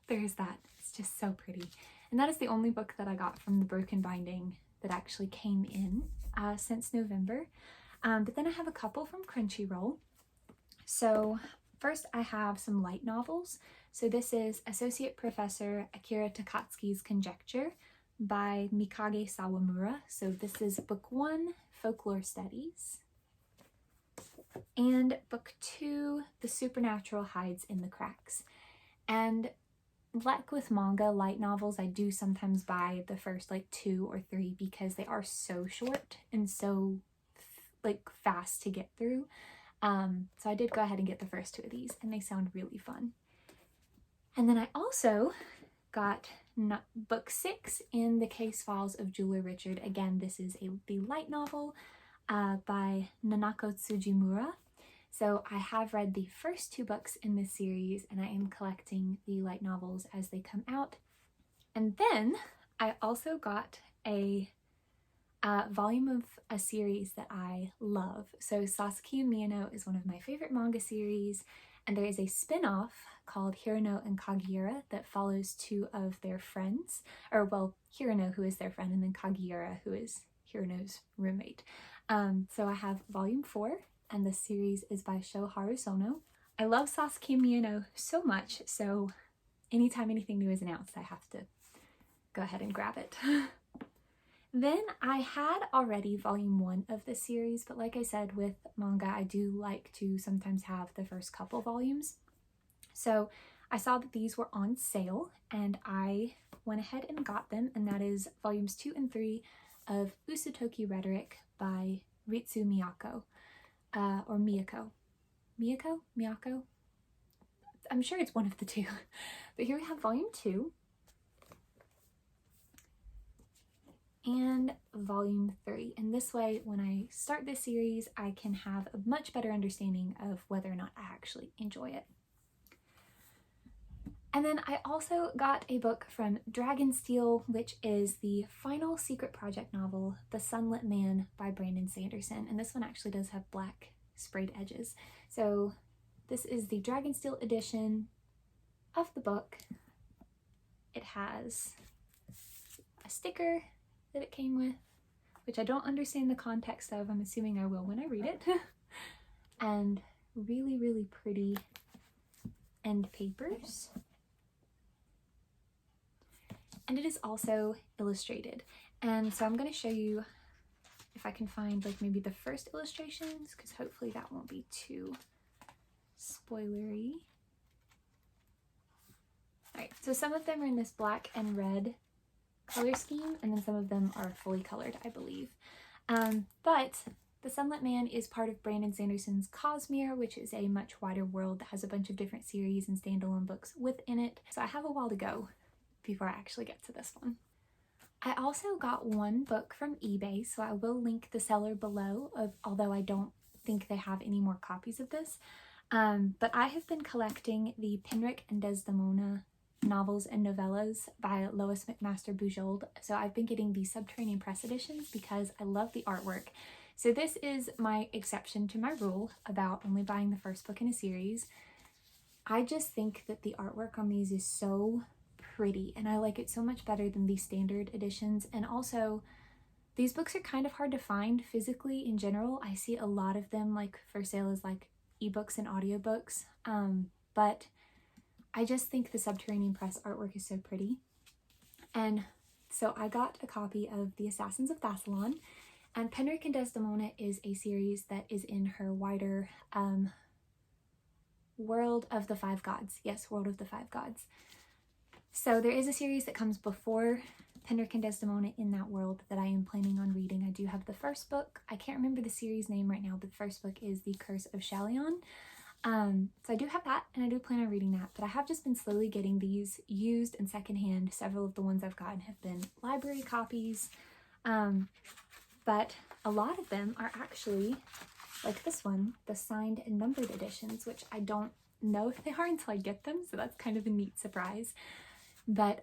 there's that. It's just so pretty. And that is the only book that I got from The Broken Binding that actually came in since November. But then I have a couple from Crunchyroll. So first I have some light novels. So this is Associate Professor Akira Takatsuki's Conjecture by Mikage Sawamura. So this is book 1, Folklore Studies. And book 2, The Supernatural Hides in the Cracks. And like with manga, light novels, I do sometimes buy the first like 2 or 3 because they are so short and so like fast to get through. So I did go ahead and get the first 2 of these, and they sound really fun. And then I also got book 6 in the Case Files of Jeweler Richard. Again, this is the light novel by Nanako Tsujimura. So I have read the first 2 books in this series, and I am collecting the light novels as they come out. And then I also got a volume of a series that I love. So Sasaki and Miyano is one of my favorite manga series, and there is a spin-off called Hirano and Kagiura that follows 2 of their friends, or well, Hirano, who is their friend, and then Kagiura, who is Hirano's roommate. So I have volume 4, and the series is by Sho Harusono. I love Sasaki and Miyano so much, so anytime anything new is announced, I have to go ahead and grab it. Then I had already volume 1 of the series, but like I said, with manga, I do like to sometimes have the first couple volumes. So I saw that these were on sale, and I went ahead and got them, and that is volumes 2 and 3 of Usutoki Rhetoric by Ritsu Miyako, or Miyako. Miyako? I'm sure it's one of the 2. But here we have volume 2. And volume 3, and this way when I start this series I can have a much better understanding of whether or not I actually enjoy it. And then I also got a book from Dragonsteel, which is the final secret project novel, The Sunlit Man by Brandon Sanderson, and this one actually does have black sprayed edges. So this is the Dragonsteel edition of the book. It has a sticker that it came with, which I don't understand the context of. I'm assuming I will when I read it. And really, really pretty end papers. And it is also illustrated. And so I'm going to show you if I can find like maybe the first illustrations, because hopefully that won't be too spoilery. Alright, so some of them are in this black and red color scheme, and then some of them are fully colored, I believe. But The Sunlit Man is part of Brandon Sanderson's Cosmere, which is a much wider world that has a bunch of different series and standalone books within it. So I have a while to go before I actually get to this one. I also got one book from eBay, so I will link the seller below, although I don't think they have any more copies of this. But I have been collecting the Penric and Desdemona novels and novellas by Lois McMaster Bujold. So I've been getting the Subterranean Press editions because I love the artwork. So this is my exception to my rule about only buying the first book in a series. I just think that the artwork on these is so pretty, and I like it so much better than the standard editions. And also, these books are kind of hard to find physically in general. I see a lot of them like for sale as like ebooks and audiobooks, but I just think the Subterranean Press artwork is so pretty. And so I got a copy of The Assassins of Thassalon, and Penric and Desdemona is a series that is in her wider World of the Five Gods. Yes, World of the Five Gods. So there is a series that comes before Penric and Desdemona in that world that I am planning on reading. I do have the first book. I can't remember the series name right now, but the first book is The Curse of Shalion. So I do have that, and I do plan on reading that, but I have just been slowly getting these used and secondhand. Several of the ones I've gotten have been library copies, but a lot of them are actually, like this one, the signed and numbered editions, which I don't know if they are until I get them, so that's kind of a neat surprise. But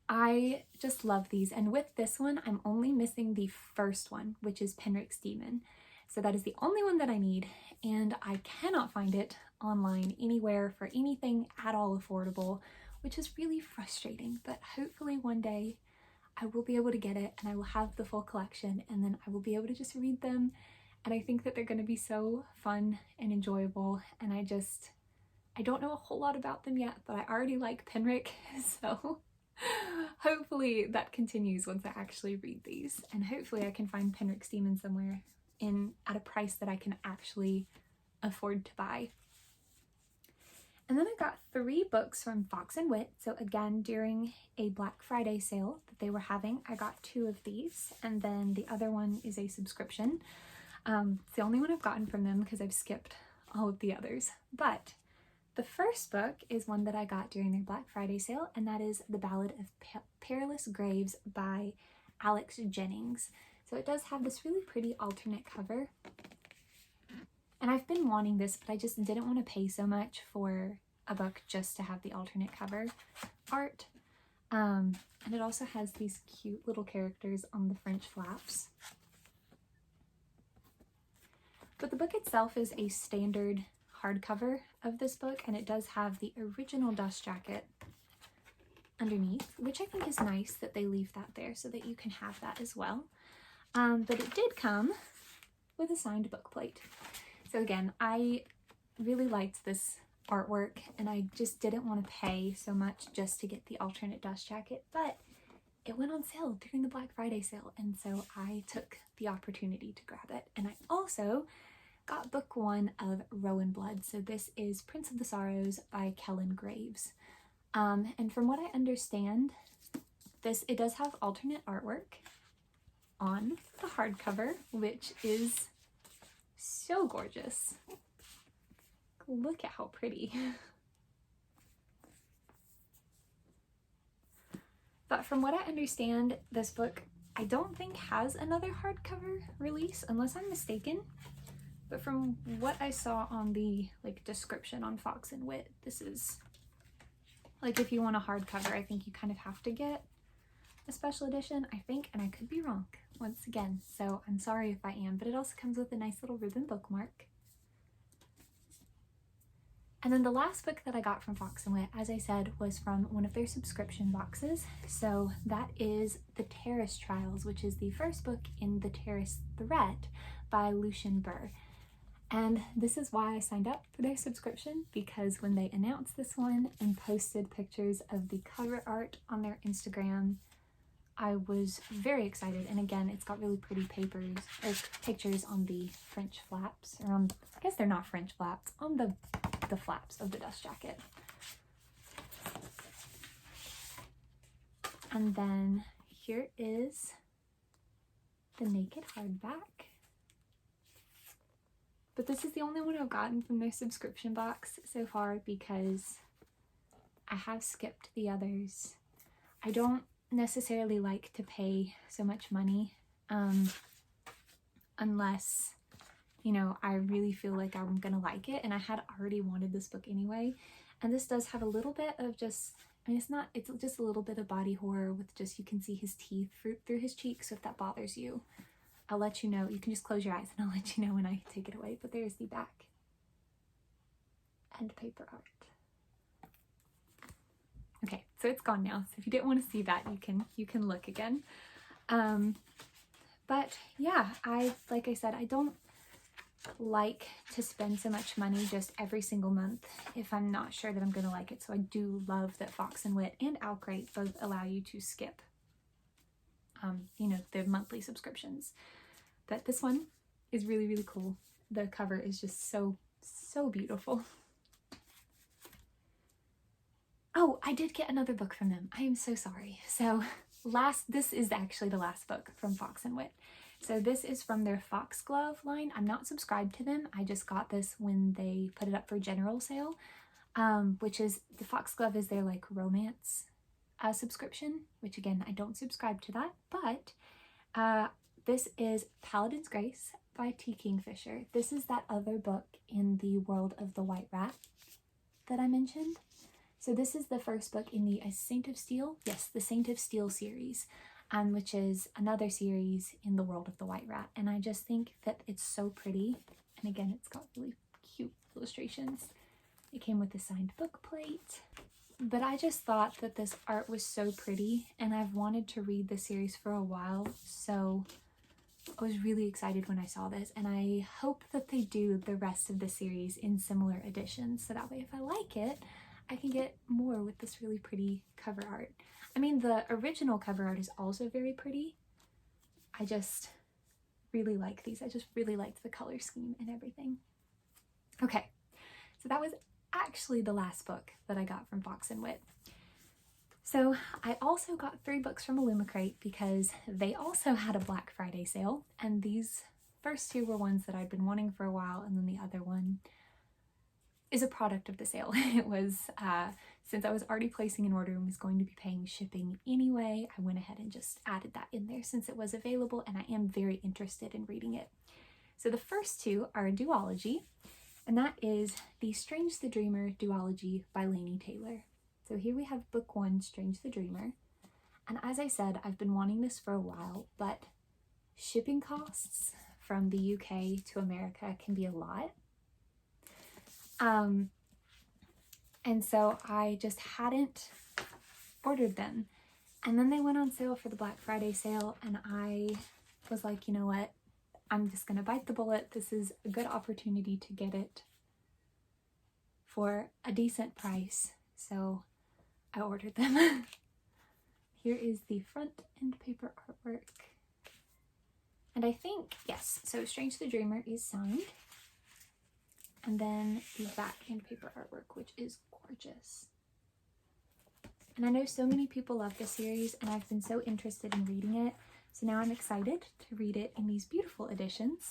I just love these, and with this one, I'm only missing the first one, which is Penric's Demon. So that is the only one that I need, and I cannot find it online anywhere for anything at all affordable, which is really frustrating, but hopefully one day I will be able to get it and I will have the full collection, and then I will be able to just read them, and I think that they're going to be so fun and enjoyable. And I don't know a whole lot about them yet, but I already like Penric, so hopefully that continues once I actually read these, and hopefully I can find Penric's Demon somewhere at a price that I can actually afford to buy. And then I got 3 books from Fox and Wit. So again, during a Black Friday sale that they were having, I got 2 of these, and then the other one is a subscription. It's the only one I've gotten from them because I've skipped all of the others. But the first book is one that I got during their Black Friday sale, and that is The Ballad of Perilous Graves by Alex Jennings. So it does have this really pretty alternate cover. And I've been wanting this, but I just didn't want to pay so much for a book just to have the alternate cover art. And it also has these cute little characters on the French flaps. But the book itself is a standard hardcover of this book, and it does have the original dust jacket underneath, which I think is nice that they leave that there so that you can have that as well. But it did come with a signed book plate. So again, I really liked this artwork, and I just didn't want to pay so much just to get the alternate dust jacket, but it went on sale during the Black Friday sale, and so I took the opportunity to grab it. And I also got book 1 of Rowan Blood. So this is Prince of the Sorrows by Kellen Graves. And from what I understand, it does have alternate artwork on the hardcover, which is so gorgeous. Look at how pretty. But from what I understand, this book I don't think has another hardcover release, unless I'm mistaken. But from what I saw on the description on Fox and Wit, this is if you want a hardcover, I think you kind of have to get a special edition, I think, and I could be wrong once again, so I'm sorry if I am, but it also comes with a nice little ribbon bookmark. And then the last book that I got from Fox and Wit, as I said, was from one of their subscription boxes. So that is The Terrace Trials, which is the first book in the Terrace thread by Lucian Burr. And this is why I signed up for their subscription, because when they announced this one and posted pictures of the cover art on their Instagram, I was very excited. And again, it's got really pretty pictures on the French flaps, or on, I guess they're not French flaps, on the flaps of the dust jacket. And then here is the naked hardback. But this is the only one I've gotten from their subscription box so far because I have skipped the others. I don't necessarily like to pay so much money unless, you know, I really feel like I'm gonna like it, and I had already wanted this book anyway. And this does have a little bit of just, I mean, it's just a little bit of body horror with just, you can see his teeth through his cheeks, so if that bothers you, I'll let you know. You can just close your eyes and I'll let you know when I take it away. But there's the back and paper art. Okay, so it's gone now. So if you didn't want to see that, you can look again. But yeah, like I said, I don't like to spend so much money just every single month if I'm not sure that I'm gonna like it. So I do love that Fox and Wit and Owlcrate both allow you to skip you know, the monthly subscriptions. But this one is really, really cool. The cover is just so beautiful. Oh, I did get another book from them. I am so sorry. So this is actually the last book from Fox and Wit. So this is from their Foxglove line. I'm not subscribed to them. I just got this when they put it up for general sale, which is, the Foxglove is their like romance subscription, which again, I don't subscribe to that, but this is Paladin's Grace by T. Kingfisher. This is that other book in the world of the White Rat that I mentioned. So this is the first book in the Saint of Steel, yes, the Saint of Steel series, which is another series in the world of the White Rat. And I just think that it's so pretty. And again, it's got really cute illustrations. It came with a signed book plate. But I just thought that this art was so pretty, and I've wanted to read the series for a while, so I was really excited when I saw this, and I hope that they do the rest of the series in similar editions, so that way if I like it, I can get more with this really pretty cover art. I mean, the original cover art is also very pretty. I just really like these. I just really liked the color scheme and everything. Okay, so that was actually the last book that I got from Fox and Wit. So I also got 3 books from Illumicrate because they also had a Black Friday sale, and these first 2 were ones that I'd been wanting for a while, and then the other one is a product of the sale. It was, since I was already placing an order and was going to be paying shipping anyway, I went ahead and just added that in there since it was available, and I am very interested in reading it. So the first 2 are a duology, and that is the Strange the Dreamer duology by Laini Taylor. So here we have book 1, Strange the Dreamer, and as I said, I've been wanting this for a while, but shipping costs from the UK to America can be a lot. And so I just hadn't ordered them. And then they went on sale for the Black Friday sale, and I was like, you know what? I'm just gonna bite the bullet. This is a good opportunity to get it for a decent price. So I ordered them. Here is the front end paper artwork. And I think, yes, so Strange the Dreamer is signed. And then the back end paper artwork, which is gorgeous. And I know so many people love this series, and I've been so interested in reading it. So now I'm excited to read it in these beautiful editions.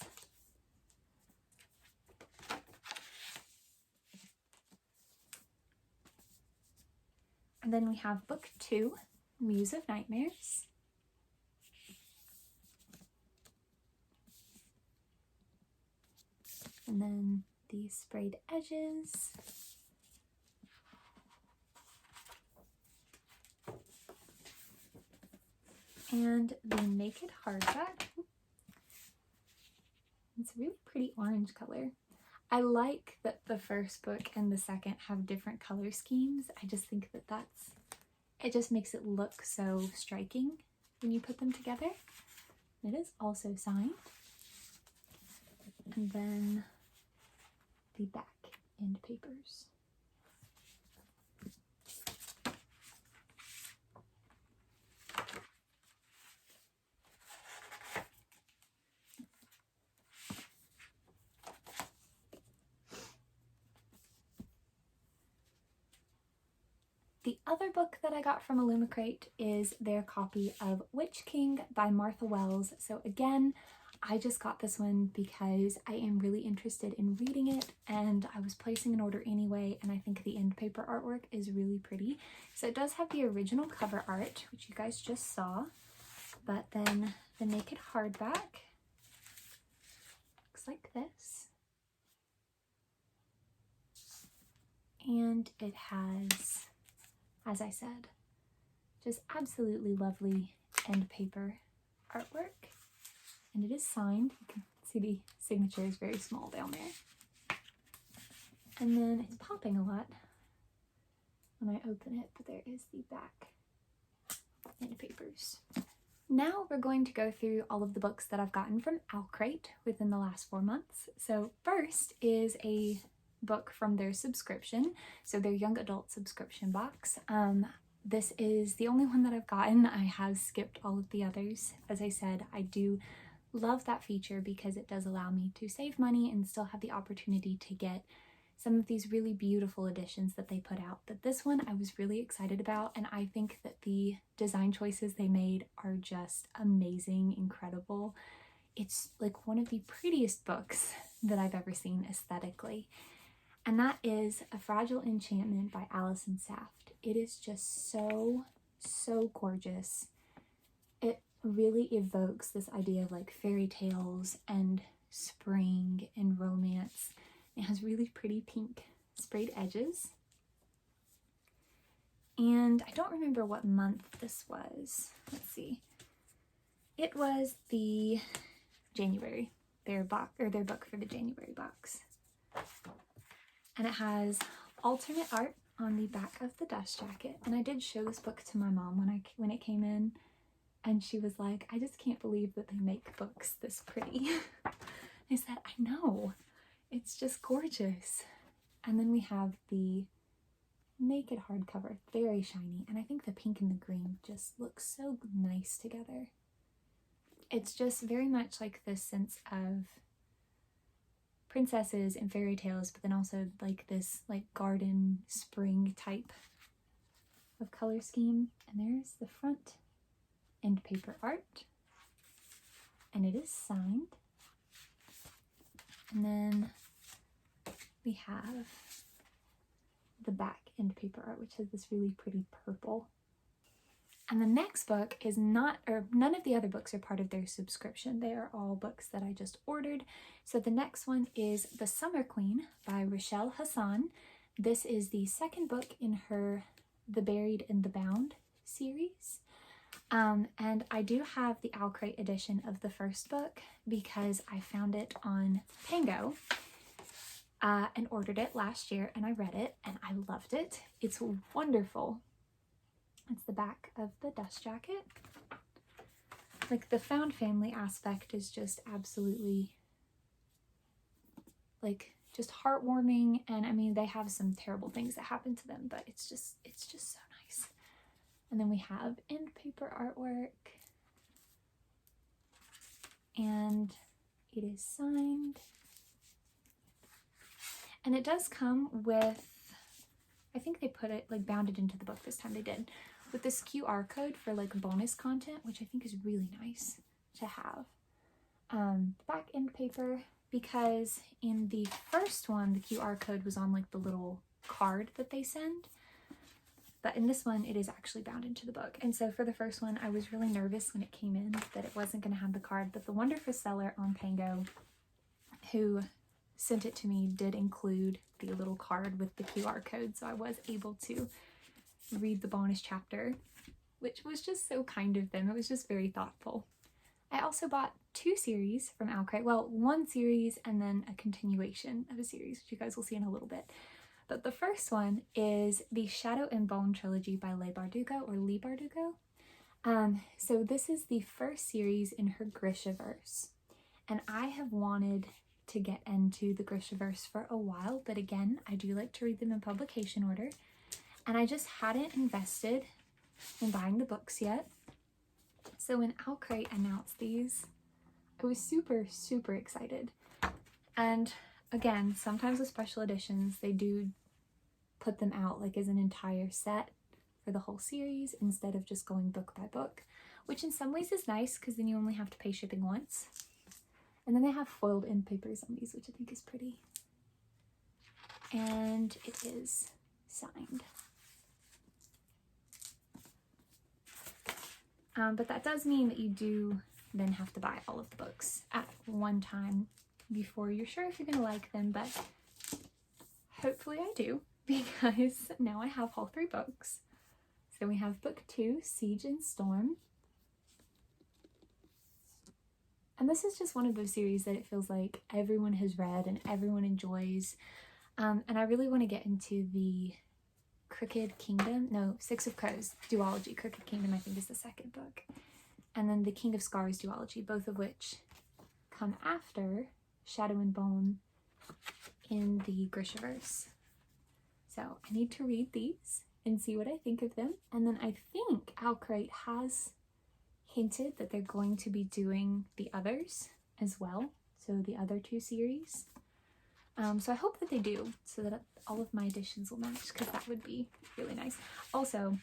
And then we have book 2, Muse of Nightmares. And then the sprayed edges. And the naked hardback. It's a really pretty orange color. I like that the first book and the second have different color schemes. I just think that it just makes it look so striking when you put them together. It is also signed. And then the back end papers. The other book that I got from Illumicrate is their copy of Witch King by Martha Wells. So again, I just got this one because I am really interested in reading it, and I was placing an order anyway, and I think the end paper artwork is really pretty. So it does have the original cover art, which you guys just saw, but then the naked hardback looks like this. And it has, as I said, just absolutely lovely end paper artwork. And it is signed. You can see the signature is very small down there. And then it's popping a lot when I open it, but there is the back end papers. Now we're going to go through all of the books that I've gotten from Owlcrate within the last 4 months. So first is a book from their subscription, so their young adult subscription box. This is the only one that I've gotten. I have skipped all of the others. As I said, I do love that feature because it does allow me to save money and still have the opportunity to get some of these really beautiful editions that they put out. But this one I was really excited about, and I think that the design choices they made are just amazing, incredible. It's like one of the prettiest books that I've ever seen aesthetically. And that is A Fragile Enchantment by Alison Saft. It is just so, so gorgeous. It really evokes this idea of like fairy tales and spring and romance. It has really pretty pink sprayed edges. And I don't remember what month this was. Let's see. It was the January, their book for the January box. And it has alternate art on the back of the dust jacket. And I did show this book to my mom when it came in, and she was like, I just can't believe that they make books this pretty. I said, I know, it's just gorgeous. And then we have the naked hardcover, very shiny, and I think the pink and the green just look so nice together. It's just very much like this sense of princesses and fairy tales, but then also like this like garden spring type of color scheme. And there's the front end paper art, and it is signed. And then we have the back end paper art, which has this really pretty purple. And the next book is not, or none of the other books are part of their subscription. They are all books that I just ordered. So the next one is The Summer Queen by Rochelle Hassan. This is the second book in her The Buried and the Bound series. And I do have the Owlcrate edition of the first book because I found it on Pango and ordered it last year, and I read it and I loved it. It's wonderful. It's the back of the dust jacket. Like the found family aspect is just absolutely like just heartwarming, and I mean they have some terrible things that happen to them, but it's just so nice. And then we have end paper artwork, and it is signed. And it does come with, I think they put it like bound it into the book this time, they did, with this QR code for like bonus content, which I think is really nice to have. Back end paper, because in the first one, the QR code was on like the little card that they send. But in this one, it is actually bound into the book. And so for the first one, I was really nervous when it came in that it wasn't going to have the card. But the wonderful seller on Pango who sent it to me did include the little card with the QR code. So I was able to read the bonus chapter, which was just so kind of them. It was just very thoughtful. I also bought 2 series from Owlcrate. Well, 1 series and then a continuation of a series, which you guys will see in a little bit. But the first one is the Shadow and Bone trilogy by Leigh Bardugo. So this is the first series in her Grishaverse. And I have wanted to get into the Grishaverse for a while, but again, I do like to read them in publication order. And I just hadn't invested in buying the books yet. So when Owlcrate announced these, I was super, super excited. And again, sometimes with special editions, they do put them out like as an entire set for the whole series instead of just going book by book, which in some ways is nice because then you only have to pay shipping once. And then they have foiled end papers on these, which I think is pretty. And it is signed. But that does mean that you do then have to buy all of the books at one time before you're sure if you're going to like them, but hopefully I do, because now I have all 3 books. So we have book 2, Siege and Storm. And this is just one of those series that it feels like everyone has read and everyone enjoys. And I really want to get into the Six of Crows duology. Crooked Kingdom, I think, is the second book. And then the King of Scars duology, both of which come after Shadow and Bone in the Grishaverse. So I need to read these and see what I think of them. And then I think Owlcrate has hinted that they're going to be doing the others as well. So the other 2 series. So I hope that they do, so that all of my editions will match, because that would be really nice. Also,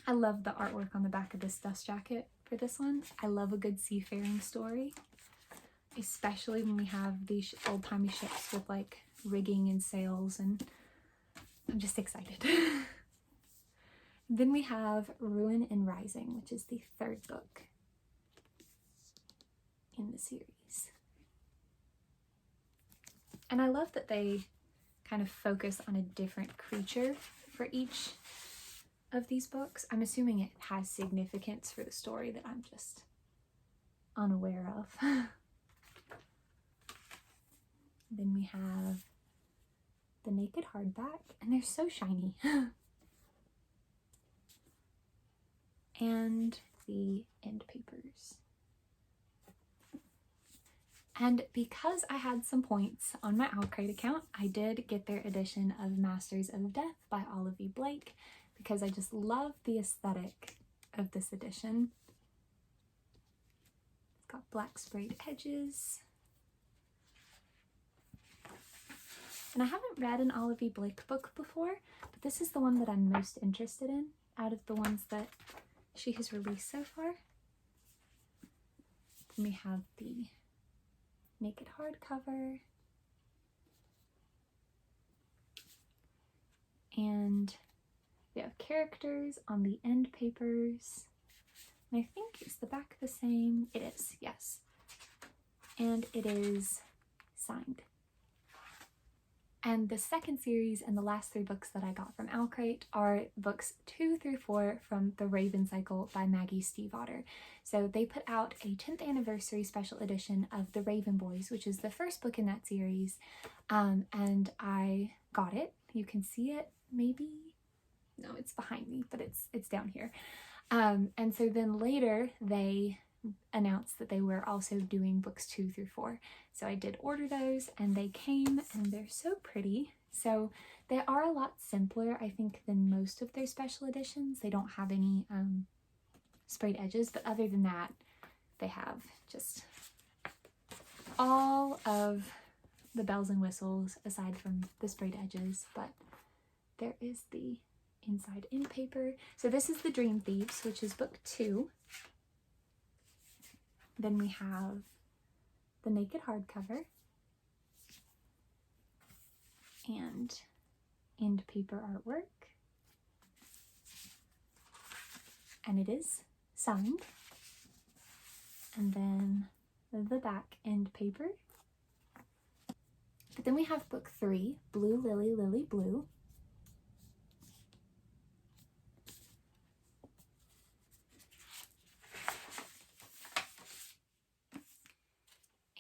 I love the artwork on the back of this dust jacket for this one. I love a good seafaring story, especially when we have these old-timey ships with like rigging and sails, and I'm just excited. Then we have Ruin and Rising, which is the 3rd book in the series. And I love that they kind of focus on a different creature for each of these books. I'm assuming it has significance for the story that I'm just unaware of. Then we have the Naked Hardback, and they're so shiny. And the end papers. And because I had some points on my Owlcrate account, I did get their edition of Masters of Death by Olivia Blake, because I just love the aesthetic of this edition. It's got black sprayed edges. And I haven't read an Olivia Blake book before, but this is the one that I'm most interested in out of the ones that she has released so far. Then we have the naked hardcover. And we have characters on the end papers. And I think, is the back the same? It is, yes. And it is signed. And the second series and the last 3 books that I got from Owlcrate are books 2 through 4 from The Raven Cycle by Maggie Stiefvater. So they put out a 10th anniversary special edition of The Raven Boys, which is the first book in that series. And I got it. You can see it, maybe? No, it's behind me, but it's down here. And so then later they announced that they were also doing books 2 through 4. So I did order those and they came and they're so pretty. So they are a lot simpler, I think, than most of their special editions. They don't have any sprayed edges, but other than that, they have just all of the bells and whistles aside from the sprayed edges. But there is the inside end paper. So this is the Dream Thieves, which is book 2. Then we have the naked hardcover and end paper artwork. And it is signed. And then the back end paper. But then we have book 3, Blue Lily Lily Blue.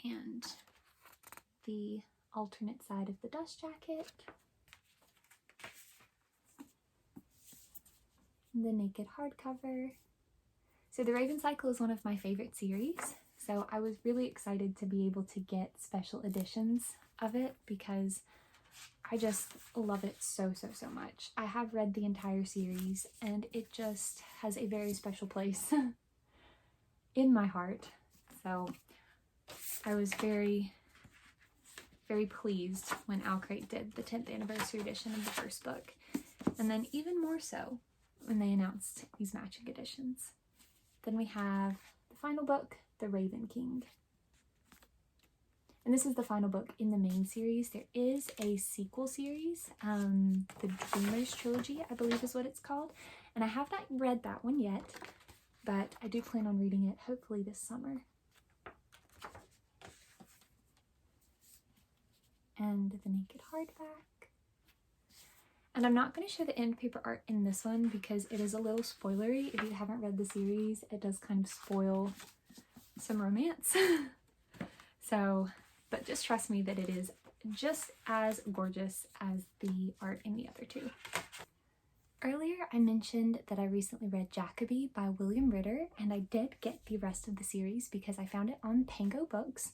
And the alternate side of the dust jacket, the naked hardcover. So The Raven Cycle is one of my favorite series, so I was really excited to be able to get special editions of it because I just love it so much. I have read the entire series and it just has a very special place in my heart. So I was very pleased when Owlcrate did the 10th anniversary edition of the first book, and then even more so when they announced these matching editions. Then we have the final book, The Raven King. And this is the final book in the main series. There is a sequel series, the Dreamers Trilogy, I believe is what it's called, and I have not read that one yet, but I do plan on reading it hopefully this summer. And the naked hardback. And I'm not going to show the end paper art in this one because it is a little spoilery. If you haven't read the series, it does kind of spoil some romance. So, but just trust me that it is just as gorgeous as the art in the other 2. Earlier I mentioned that I recently read Jacoby by William Ritter, and I did get the rest of the series because I found it on Pango Books.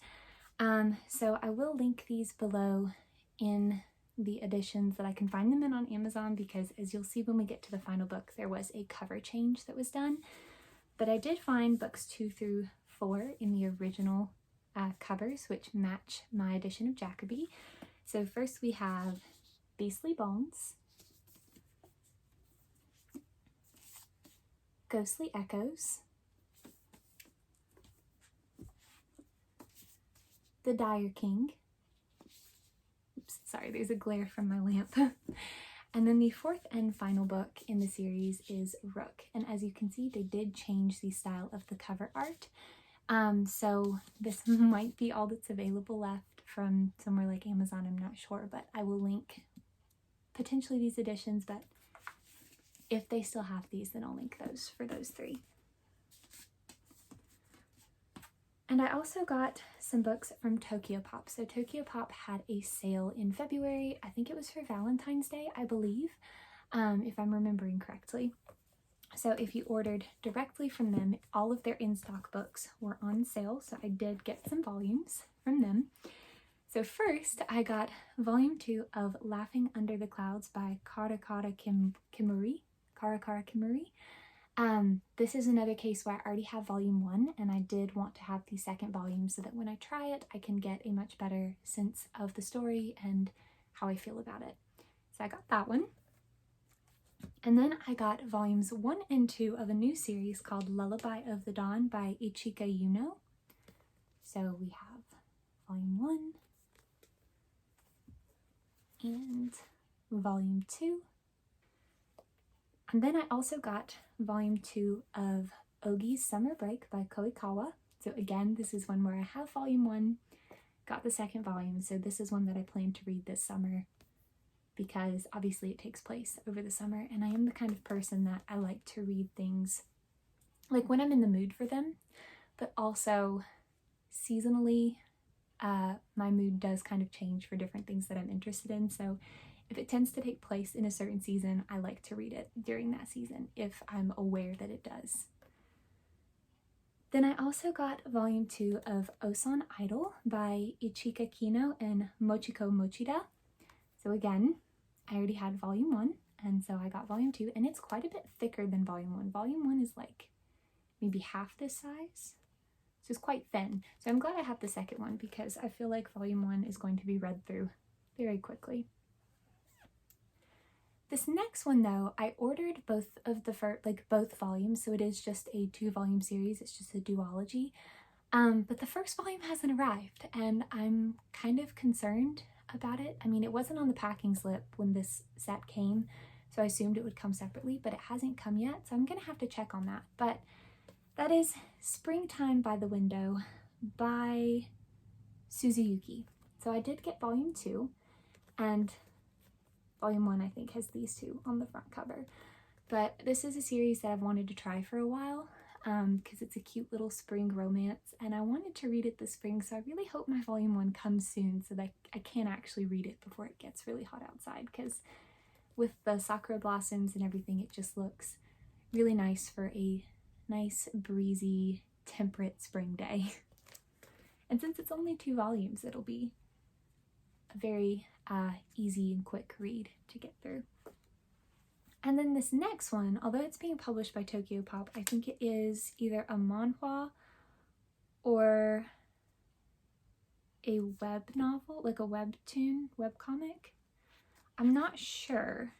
So I will link these below in the editions that I can find them in on Amazon, because as you'll see when we get to the final book, there was a cover change that was done. But I did find books 2 through 4 in the original covers, which match my edition of Jacoby. So first we have Beastly Bones, Ghostly Echoes, The Dire King. Oops, sorry, there's a glare from my lamp. And then the 4th and final book in the series is Rook. And as you can see, they did change the style of the cover art. So this might be all that's available left from somewhere like Amazon, I'm not sure, but I will link potentially these editions, but if they still have these, then I'll link those for those 3. And I also got some books from Tokyo Pop. So Tokyo Pop had a sale in February. I think it was for Valentine's Day, I believe, if I'm remembering correctly. So if you ordered directly from them, all of their in-stock books were on sale. So I did get some volumes from them. So first, I got volume 2 of Laughing Under the Clouds by Karakara Kimura. This is another case where I already have volume 1, and I did want to have the second volume so that when I try it, I can get a much better sense of the story and how I feel about it. So I got that one. And then I got volumes 1 and 2 of a new series called Lullaby of the Dawn by Ichika Yuno. So we have volume 1 and volume 2. And then I also got volume 2 of Ogi's Summer Break by Koikawa. So again, this is one where I have volume 1, got the second volume, so this is one that I plan to read this summer because obviously it takes place over the summer, and I am the kind of person that I like to read things like when I'm in the mood for them, but also seasonally my mood does kind of change for different things that I'm interested in. So if it tends to take place in a certain season, I like to read it during that season if I'm aware that it does. Then I also got volume 2 of Osan Idol by Ichika Kino and Mochiko Mochida. So again, I already had volume 1, and so I got volume 2, and it's quite a bit thicker than volume 1. Volume 1 is like maybe half this size, so it's quite thin. So I'm glad I have the second one because I feel like volume 1 is going to be read through very quickly. This next one though, I ordered both of the both volumes, so it is just a 2-volume series, it's just a duology. But the first volume hasn't arrived, and I'm kind of concerned about it. I mean, it wasn't on the packing slip when this set came, so I assumed it would come separately, but it hasn't come yet, so I'm gonna have to check on that. But that is Springtime by the Window by Suzuyuki. So I did get volume 2, and volume 1 I think has these two on the front cover. But this is a series that I've wanted to try for a while because it's a cute little spring romance, and I wanted to read it this spring, so I really hope my volume 1 comes soon so that I can actually read it before it gets really hot outside, because with the sakura blossoms and everything, it just looks really nice for a nice breezy temperate spring day. And since it's only 2 volumes, it'll be a very easy and quick read to get through. And then this next one, although it's being published by Tokyo Pop, I think it is either a manhwa or a web novel, like a webtoon, webcomic. I'm not sure.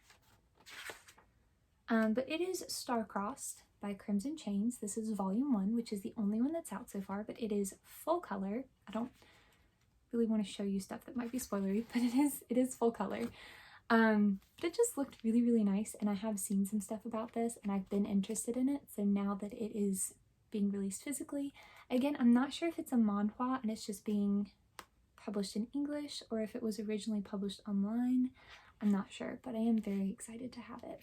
But it is Star-Crossed by Crimson Chains. This is volume 1, which is the only one that's out so far, but it is full color. I don't really want to show you stuff that might be spoilery, but it is full color. But it just looked really, really nice, and I have seen some stuff about this, and I've been interested in it, so now that it is being released physically, again, I'm not sure if it's a manhwa and it's just being published in English, or if it was originally published online. I'm not sure, but I am very excited to have it.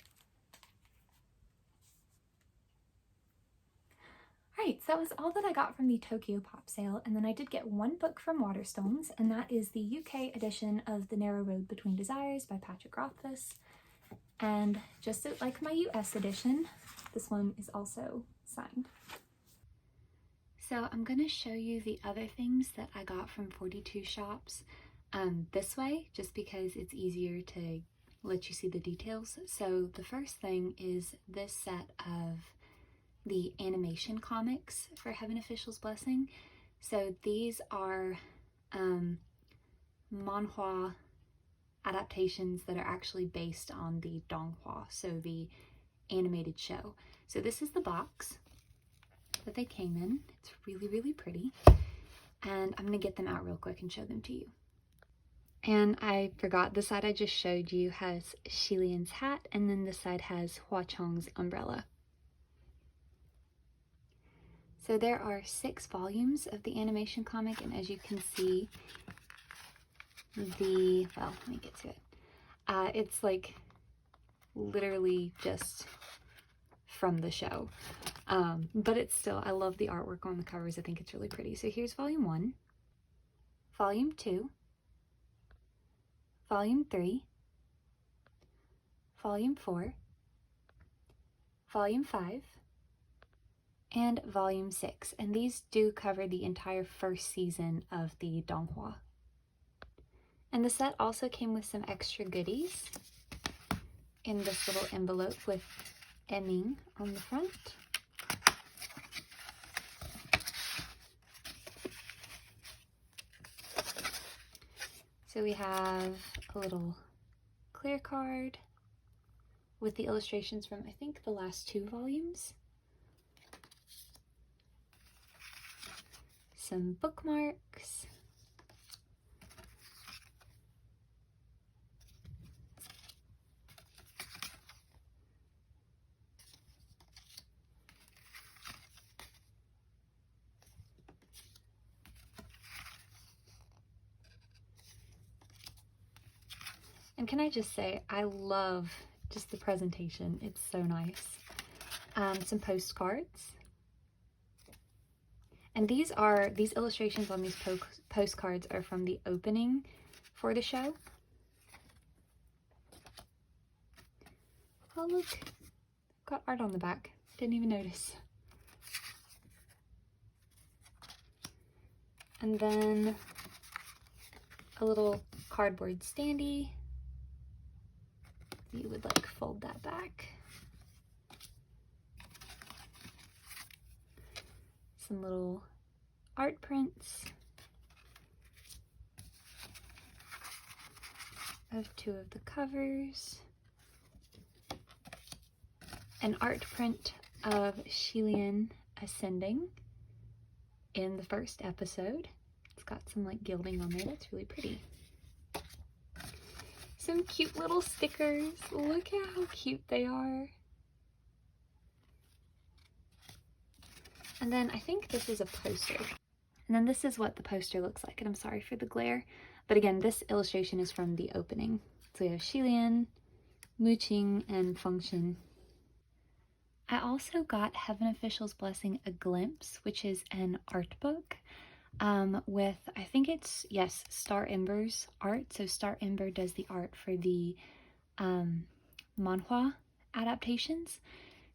Right, so that was all that I got from the Tokyo Pop sale, and then I did get one book from Waterstones, and that is the UK edition of The Narrow Road Between Desires by Patrick Rothfuss. And just like my US edition, this one is also signed. So I'm going to show you the other things that I got from 42 Shops this way, just because it's easier to let you see the details. So the first thing is this set of the animation comics for Heaven Official's Blessing. So these are manhwa adaptations that are actually based on the donghua, so the animated show. So this is the box that they came in. It's really, really pretty. And I'm gonna get them out real quick and show them to you. And I forgot, the side I just showed you has Shilian's hat, and then this side has Hua Chong's umbrella. So there are 6 volumes of the animation comic, and as you can see, well, let me get to it. It's like literally just from the show. But it's still, I love the artwork on the covers. I think it's really pretty. So here's volume 1, volume 2, volume 3, volume 4, volume 5, and volume 6, and these do cover the entire first season of the donghua. And the set also came with some extra goodies in this little envelope with Eming on the front. So we have a little clear card with the illustrations from, I think, the last 2 volumes. Some bookmarks. And can I just say, I love just the presentation. It's so nice. Some postcards. And these illustrations on these postcards are from the opening for the show. Oh look, got art on the back. Didn't even notice. And then a little cardboard standee. You would like fold that back. Some little art prints of 2 of the covers. An art print of Shilian ascending in the first episode. It's got some like gilding on there. That's really pretty. Some cute little stickers. Look at how cute they are. And then I think this is a poster. And then this is what the poster looks like. And I'm sorry for the glare. But again, this illustration is from the opening. So we have Shilian, Muqing, and Fengshen. I also got Heaven Official's Blessing A Glimpse, which is an art book with, I think it's, yes, Star Ember's art. So Star Ember does the art for the manhwa adaptations.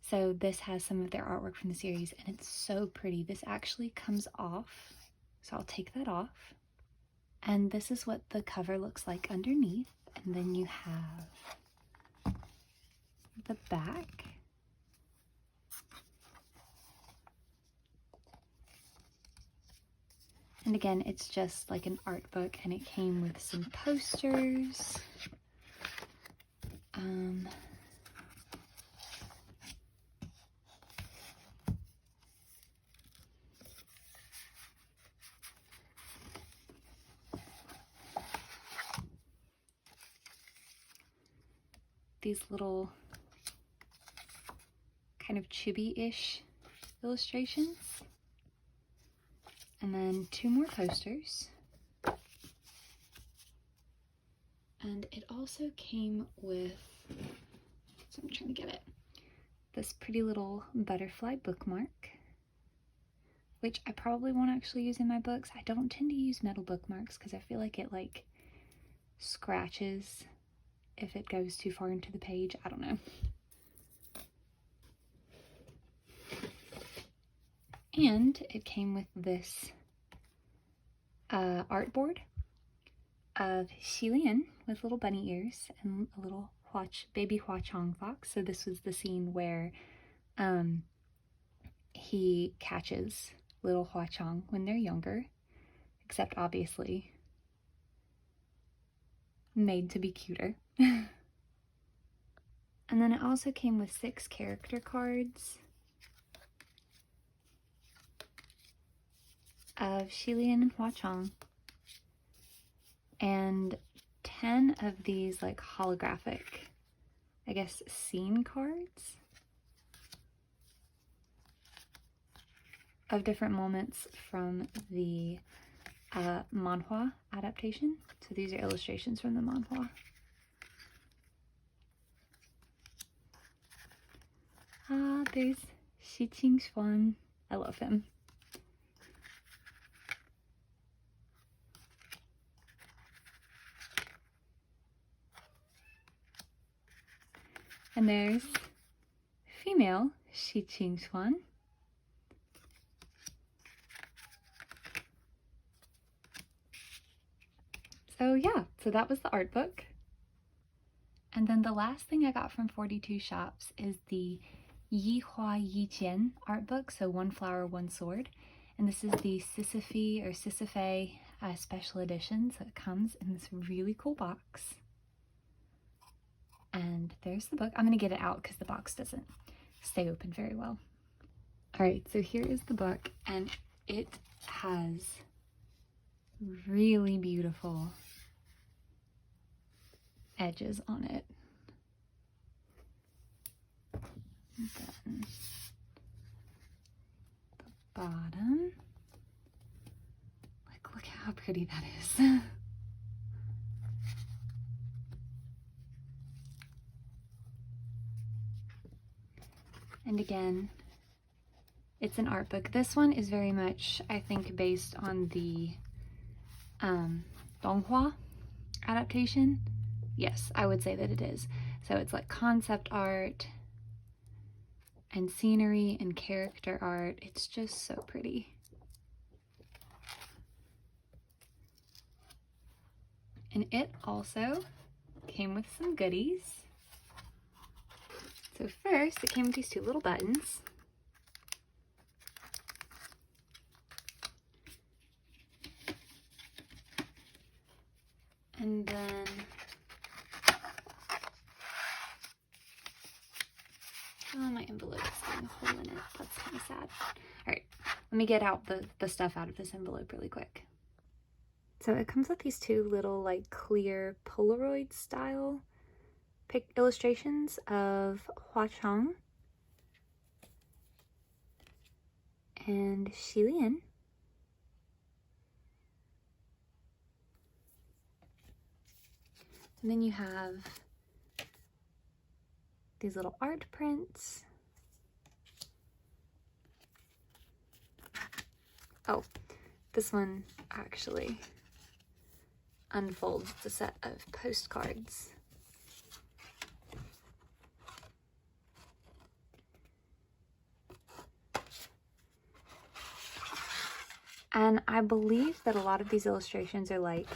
So this has some of their artwork from the series, and it's so pretty. This actually comes off, so I'll take that off. And this is what the cover looks like underneath. And then you have the back. And again, it's just like an art book, and it came with some posters. These little kind of chibi-ish illustrations. And then 2 more posters. And it also came with, so I'm trying to get it, this pretty little butterfly bookmark, which I probably won't actually use in my books. I don't tend to use metal bookmarks because I feel like it like scratches if it goes too far into the page. I don't know. And it came with this art board of Shilian with little bunny ears and a little baby Hua-Chang fox. So this was the scene where he catches little Hua-Chang when they're younger, except obviously made to be cuter. And then it also came with 6 character cards of Shilian and Hua-Chang, and 10 of these like holographic, I guess, scene cards of different moments from the manhwa adaptation. So these are illustrations from the manhwa. There's Shi Qingxuan. I love him. And there's female Shi Qingxuan. So yeah, so that was the art book. And then the last thing I got from 42 Shops is the Yi Hua Yi Jian art book, so One Flower, One Sword. And this is the Sisyphe or Sisyphe special edition, so it comes in this really cool box. And there's the book. I'm going to get it out because the box doesn't stay open very well. All right, so here is the book, and it has really beautiful edges on it. And then the bottom. Like, look how pretty that is. And again, it's an art book. This one is very much, I think, based on the Donghua adaptation. Yes, I would say that it is. So it's like concept art and scenery and character art. It's just so pretty. And it also came with some goodies. So first, it came with these two little buttons. And then oh, my envelope is getting a hole in it. That's kind of sad. All right, let me get out the stuff out of this envelope really quick. So it comes with these two little like clear Polaroid style illustrations of Huachang and Xilian. And then you have these little art prints. Oh, this one actually unfolds the set of postcards. And I believe that a lot of these illustrations are like,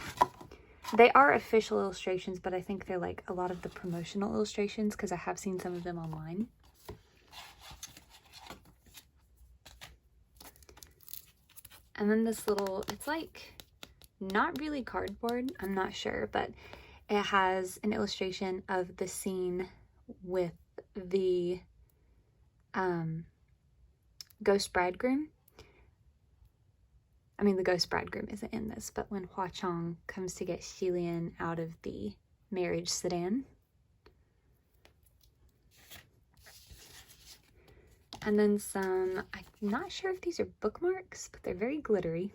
they are official illustrations, but I think they're like a lot of the promotional illustrations because I have seen some of them online. And then this little, it's like not really cardboard, I'm not sure, but it has an illustration of the scene with the ghost bridegroom. I mean, the ghost bridegroom isn't in this, but when Huachang comes to get Xilian out of the marriage sedan. And then some, I'm not sure if these are bookmarks, but they're very glittery.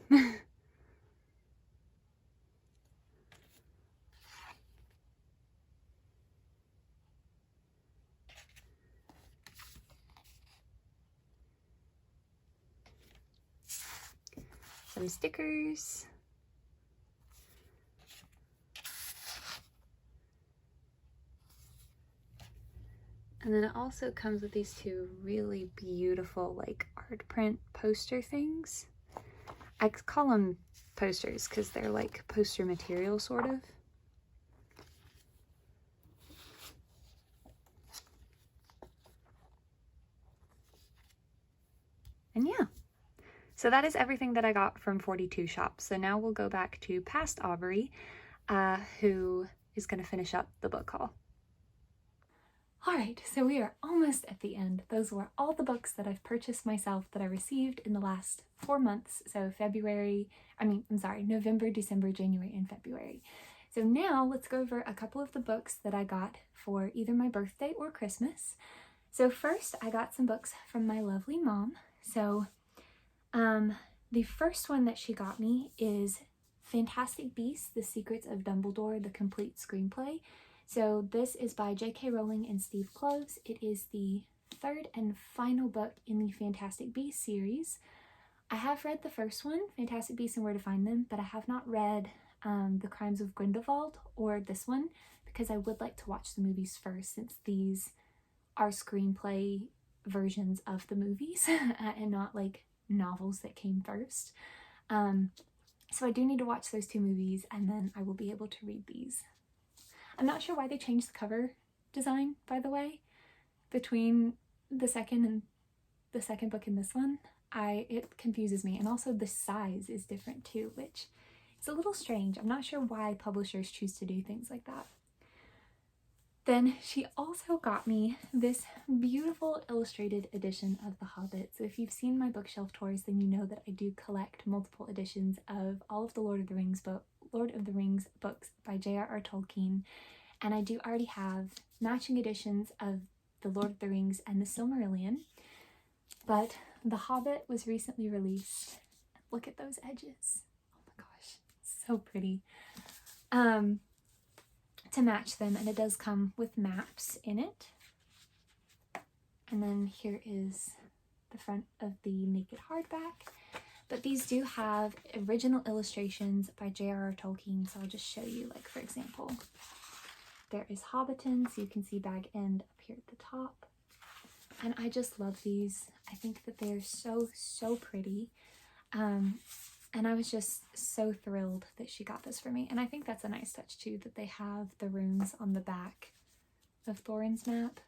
Some stickers. And then it also comes with these two really beautiful like art print poster things. I call them posters because they're like poster material sort of. And yeah. So that is everything that I got from 42 Shops. So now we'll go back to past Aubrey, who is going to finish up the book haul. Alright, so we are almost at the end. Those were all the books that I've purchased myself that I received in the last 4 months. So November, December, January, and February. So now let's go over a couple of the books that I got for either my birthday or Christmas. So first, I got some books from my lovely mom. So the first one that she got me is Fantastic Beasts: The Secrets of Dumbledore, the complete screenplay. So this is by J.K. Rowling and Steve Kloves. It is the third and final book in the Fantastic Beasts series. I have read the first one, Fantastic Beasts and Where to Find Them, but I have not read The Crimes of Grindelwald or this one because I would like to watch the movies first, since these are screenplay versions of the movies and not like novels that came first. So I do need to watch those two movies and then I will be able to read these. I'm not sure why they changed the cover design, by the way, between the second book and this one. It confuses me, and also the size is different too, which is a little strange. I'm not sure why publishers choose to do things like that. Then she also got me this beautiful illustrated edition of The Hobbit. So if you've seen my bookshelf tours, then you know that I do collect multiple editions of all of the Lord of the Rings books by J.R.R. Tolkien. And I do already have matching editions of The Lord of the Rings and The Silmarillion. But The Hobbit was recently released. Look at those edges. Oh my gosh, so pretty. To match them, and it does come with maps in it. And then here is the front of the naked hardback. But these do have original illustrations by J.R.R. Tolkien, so I'll just show you, like, for example, there is Hobbiton, so you can see Bag End up here at the top. And I just love these. I think that they're so, so pretty. And I was just so thrilled that she got this for me. And I think that's a nice touch too, that they have the runes on the back of Thorin's map.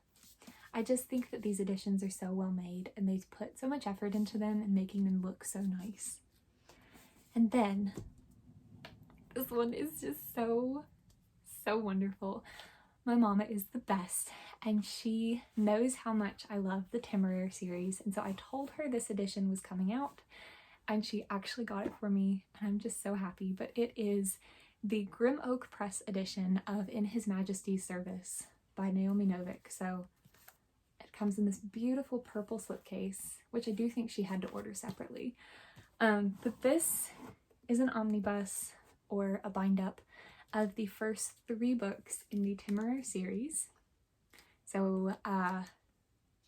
I just think that these editions are so well made, and they've put so much effort into them and making them look so nice. And then this one is just so, so wonderful. My mama is the best, and she knows how much I love the Temeraire series, and so I told her this edition was coming out, and she actually got it for me, and I'm just so happy. But it is the Grim Oak Press edition of In His Majesty's Service by Naomi Novik. So it comes in this beautiful purple slipcase, which I do think she had to order separately. But this is an omnibus, or a bind-up, of the first 3 books in the Temeraire series. So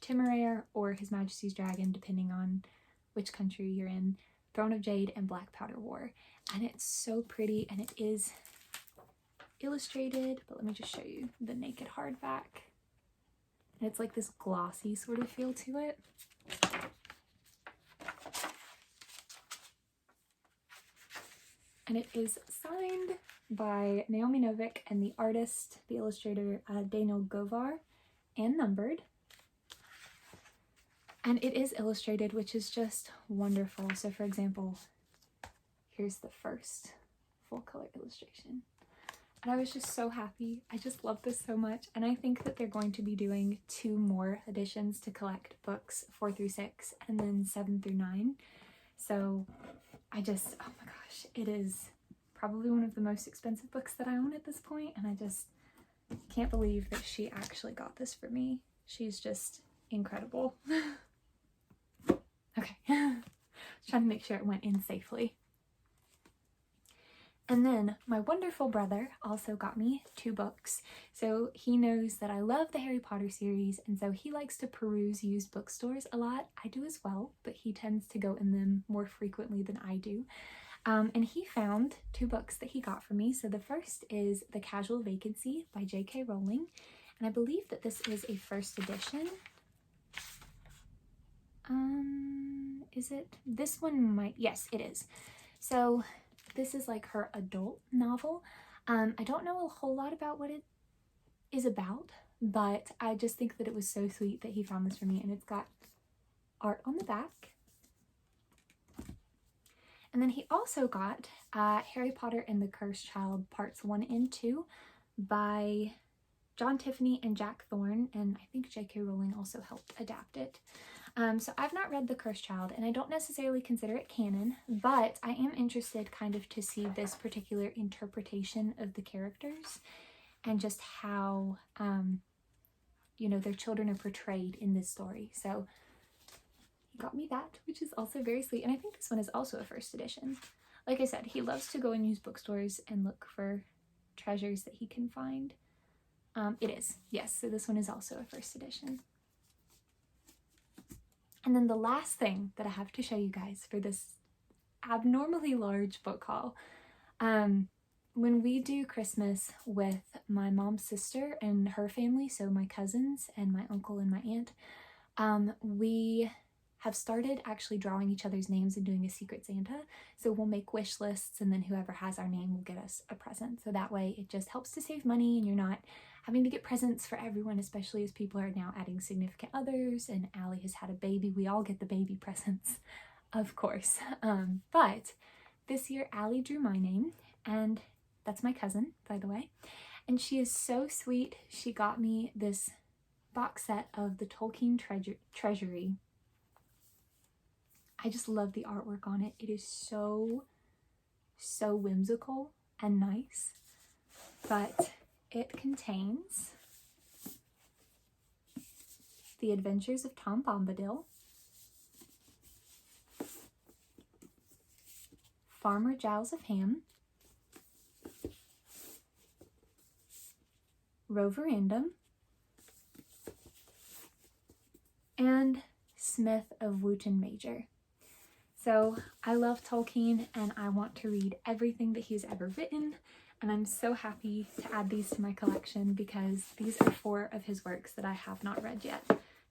Temeraire, or His Majesty's Dragon, depending on which country you're in, Throne of Jade, and Black Powder War. And it's so pretty, and it is illustrated, but let me just show you the naked hardback. And it's like this glossy sort of feel to it. And it is signed by Naomi Novik and the artist, the illustrator, Daniel Govar, and numbered. And it is illustrated, which is just wonderful. So for example, here's the first full color illustration. And I was just so happy. I just love this so much. And I think that they're going to be doing 2 more editions to collect books 4 through 6 and then 7 through 9. So I just, oh my gosh, it is probably one of the most expensive books that I own at this point. And I just can't believe that she actually got this for me. She's just incredible. Okay, trying to make sure it went in safely. And then my wonderful brother also got me 2 books. So he knows that I love the Harry Potter series, and so he likes to peruse used bookstores a lot. I do as well, but he tends to go in them more frequently than I do. And he found 2 books that he got for me. So the first is The Casual Vacancy by J.K. Rowling, and I believe that this is a first edition. Is it? This one might, yes, it is. So this is like her adult novel. I don't know a whole lot about what it is about, but I just think that it was so sweet that he found this for me, and it's got art on the back. And then he also got Harry Potter and the Cursed Child Parts 1 and 2 by John Tiffany and Jack Thorne, and I think J.K. Rowling also helped adapt it. So I've not read The Cursed Child, and I don't necessarily consider it canon, but I am interested kind of to see this particular interpretation of the characters and just how, you know, their children are portrayed in this story. So he got me that, which is also very sweet, and I think this one is also a first edition. Like I said, he loves to go and use bookstores and look for treasures that he can find. It is, yes, so this one is also a first edition. And then the last thing that I have to show you guys for this abnormally large book haul, when we do Christmas with my mom's sister and her family, so my cousins and my uncle and my aunt, we have started actually drawing each other's names and doing a Secret Santa. So we'll make wish lists, and then whoever has our name will get us a present. So that way it just helps to save money, and you're not having to get presents for everyone, especially as people are now adding significant others, and Allie has had a baby. We all get the baby presents, of course. But this year Allie drew my name, and that's my cousin, by the way. And she is so sweet. She got me this box set of the Tolkien Treasury. I just love the artwork on it. It is so whimsical and nice. But it contains The Adventures of Tom Bombadil, Farmer Giles of Ham, Roverandom, and Smith of Wootton Major. So I love Tolkien and I want to read everything that he's ever written, and I'm so happy to add these to my collection because these are 4 of his works that I have not read yet.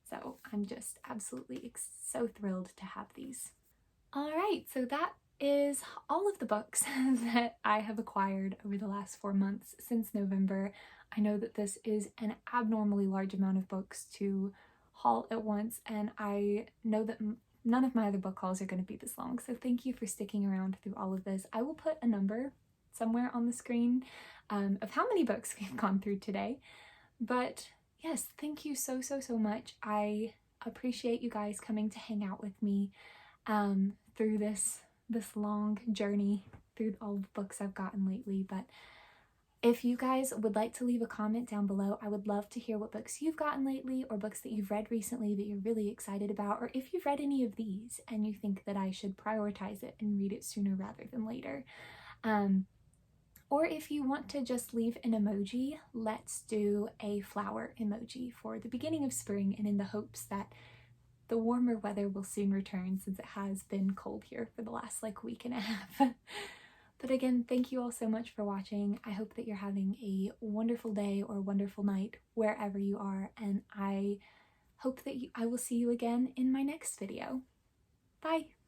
So I'm just absolutely so thrilled to have these. All right, so that is all of the books that I have acquired over the last 4 months since November. I know that this is an abnormally large amount of books to haul at once, and I know that none of my other book hauls are going to be this long, so thank you for sticking around through all of this. I will put a number somewhere on the screen of how many books we've gone through today, but yes, thank you so much. I appreciate you guys coming to hang out with me through this long journey through all the books I've gotten lately. But if you guys would like to leave a comment down below, I would love to hear what books you've gotten lately or books that you've read recently that you're really excited about, or if you've read any of these and you think that I should prioritize it and read it sooner rather than later. Or if you want to just leave an emoji, let's do a flower emoji for the beginning of spring and in the hopes that the warmer weather will soon return, since it has been cold here for the last week and a half. But again, thank you all so much for watching. I hope that you're having a wonderful day or wonderful night wherever you are, and I hope that I will see you again in my next video. Bye!